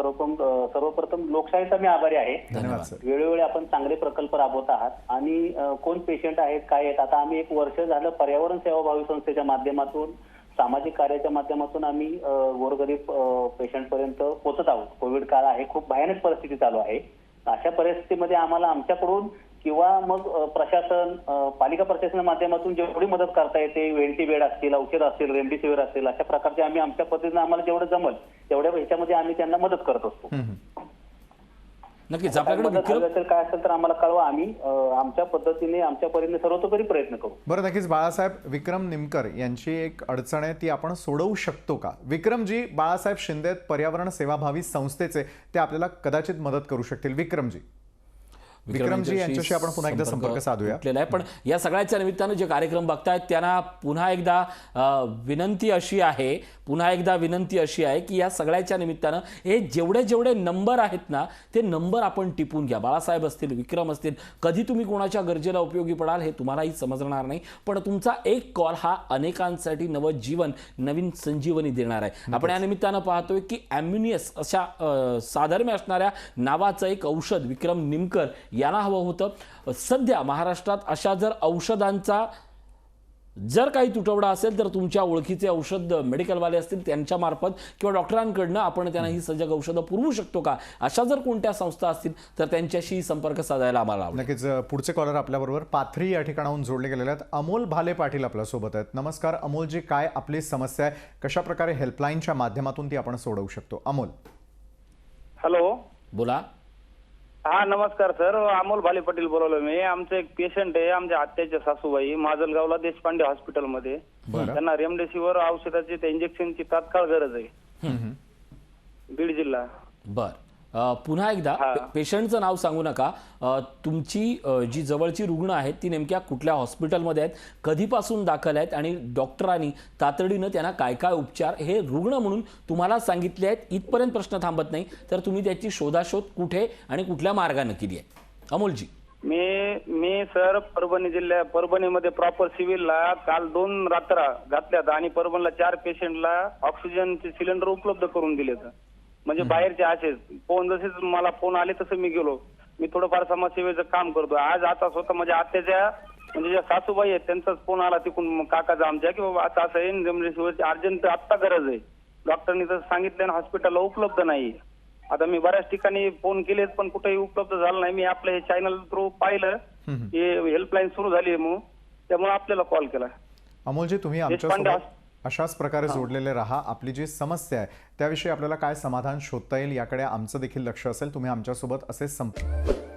सर्वप्रथम लोकशाहीचा मी आभारी आहे. धन्यवाद. वेळोवेळी आपण चांगले प्रकल्प राबवत आहात आणि कोण पेशंट आहेत, काय आहेत, आता आम्ही 1 वर्ष झालं पर्यावरण सेवाभावी संस्थेच्या माध्यमातून, सामाजिक कार्याच्या माध्यमातून आम्ही गोरगरीब पेशंट पर्यंत पोहोचत आहोत. कोविड काळ आहे, खूप भयानक परिस्थिती चालू आहे. अशा परिस्थितीमध्ये आम्हाला आमच्याकडून किंवा मग प्रशासन पालिका प्रशासनाच्या माध्यमातून जेवढी मदत करता येते, वेंटी बेड असतील, औषध असतील, रेमडेसिवीर असेल, अशा प्रकारचे आम्ही आमच्या पद्धतीने आम्हाला जेवढं जमल तेवढ्या ह्याच्यामध्ये आम्ही त्यांना मदत करत असतो. नक्कीच आपल्याकडे मदत हवी असेल काय असेल तर आम्हाला कळवा, आम्ही आमच्या पद्धतीने आमच्या परीने सर्वतोपरी प्रयत्न करू. बरं, नक्कीच बाळासाहेब, विक्रम निमकर यांची एक अडचण आहे, ती आपण सोडवू शकतो का? विक्रमजी, बाळासाहेब शिंदे पर्यावरण सेवाभावी संस्थेचे, ते आपल्याला कदाचित मदत करू शकतील. विक्रमजी यांच्याशी आपण पुन्हा एकदा संपर्क साधूया. पण या सगळ्याच्या निमित्तानं जे कार्यक्रम बघतायत त्यांना पुन्हा एकदा विनंती अशी आहे की या सगळ्याच्या निमित्तानं हे जेवढे नंबर आहेत ना, ते नंबर आपण टिपून घ्या. बाळासाहेब असतील, विक्रम असतील, कधी तुम्ही कोणाच्या गरजेला उपयोगी पडाल हे तुम्हालाही समजणार नाही, पण तुमचा एक कॉल हा अनेकांसाठी नवजीवन, नवीन संजीवनी देणार आहे. आपण या निमित्तानं पाहतोय की ॲम्युनियस अशा साधर्म्य असणाऱ्या नावाचं एक औषध विक्रम निमकर यांना हवं होतं. सध्या महाराष्ट्रात अशा जर औषधांचा जर काही तुटवडा असेल तर तुमच्या ओळखीचे औषध मेडिकलवाले असतील त्यांच्या मार्फत किंवा डॉक्टरांकडनं आपण त्यांना ही सजग औषधं पुरवू शकतो का, अशा जर कोणत्या संस्था असतील तर त्यांच्याशी संपर्क साधायला आम्हाला आवडेल. नक्कीच. पुढचे कॉलर आपल्याबरोबर पाथरी या ठिकाणाहून जोडले गेलेले आहेत. अमोल भाले पाटील आपल्यासोबत आहेत. नमस्कार अमोलजी, काय आपली समस्या आहे, कशा प्रकारे हेल्पलाईनच्या माध्यमातून ती आपण सोडवू शकतो? अमोल. हॅलो, बोला. हा नमस्कार सर, अमोल भाले पाटील बोलवलं मी. आमचं एक पेशंट आहे, आमच्या आत्याच्या सासूबाई, माजलगावला देशपांडे हॉस्पिटलमध्ये. त्यांना रेमडेसिवीर औषधाची, त्या इंजेक्शनची तात्काळ गरज आहे, बीड जिल्हा. बर, पुन्हा एकदा पेशंटचं नाव सांगू नका. तुमची जी जवळची रुग्ण आहेत ती नेमक्या कुठल्या हॉस्पिटलमध्ये आहेत, कधीपासून दाखल आहेत आणि डॉक्टरांनी तातडीनं त्यांना काय काय उपचार हे रुग्ण म्हणून तुम्हाला सांगितले आहेत, इथपर्यंत प्रश्न थांबत नाही, तर तुम्ही त्याची शोधाशोध कुठे आणि कुठल्या मार्गाने केली आहे? अमोलजी. मी सर परभणीमध्ये प्रॉपर सिव्हिलला काल 2 रात्रा घातल्यात आणि परभणीला 4 पेशंटला ऑक्सिजनचे सिलेंडर उपलब्ध करून दिलेत. म्हणजे बाहेरचे असेच फोन, जसे मला फोन आले तसं मी गेलो. मी थोडंफार समाजसेवेचं काम करतो. आज आता स्वतः माझ्या आत्याच्या म्हणजे ज्या सासूबाई आहेत त्यांचाच फोन आला तिकडून काकाचा आमच्या की बाबा आता असं आहे, रेमडेसिवीरची अर्जंट आत्ता गरज आहे. डॉक्टरनी तसं सांगितलं, हॉस्पिटलला उपलब्ध नाही. आता मी बऱ्याच ठिकाणी फोन केलेत पण कुठेही उपलब्ध झालं नाही. मी आपलं हे चॅनल थ्रू पाहिलं की हेल्पलाईन सुरू झाली आहे म्हणून, त्यामुळे आपल्याला कॉल केला. अमोलजी, तुम्ही आमच्यासोबत अशाच प्रकारे जोडलेले राहा. आपली जी समस्या आहे त्याविषयी आपल्याला काय समाधान शोधता येईल याकडे आमचं देखील लक्ष असेल. तुम्ही आमच्यासोबत असे संपर्क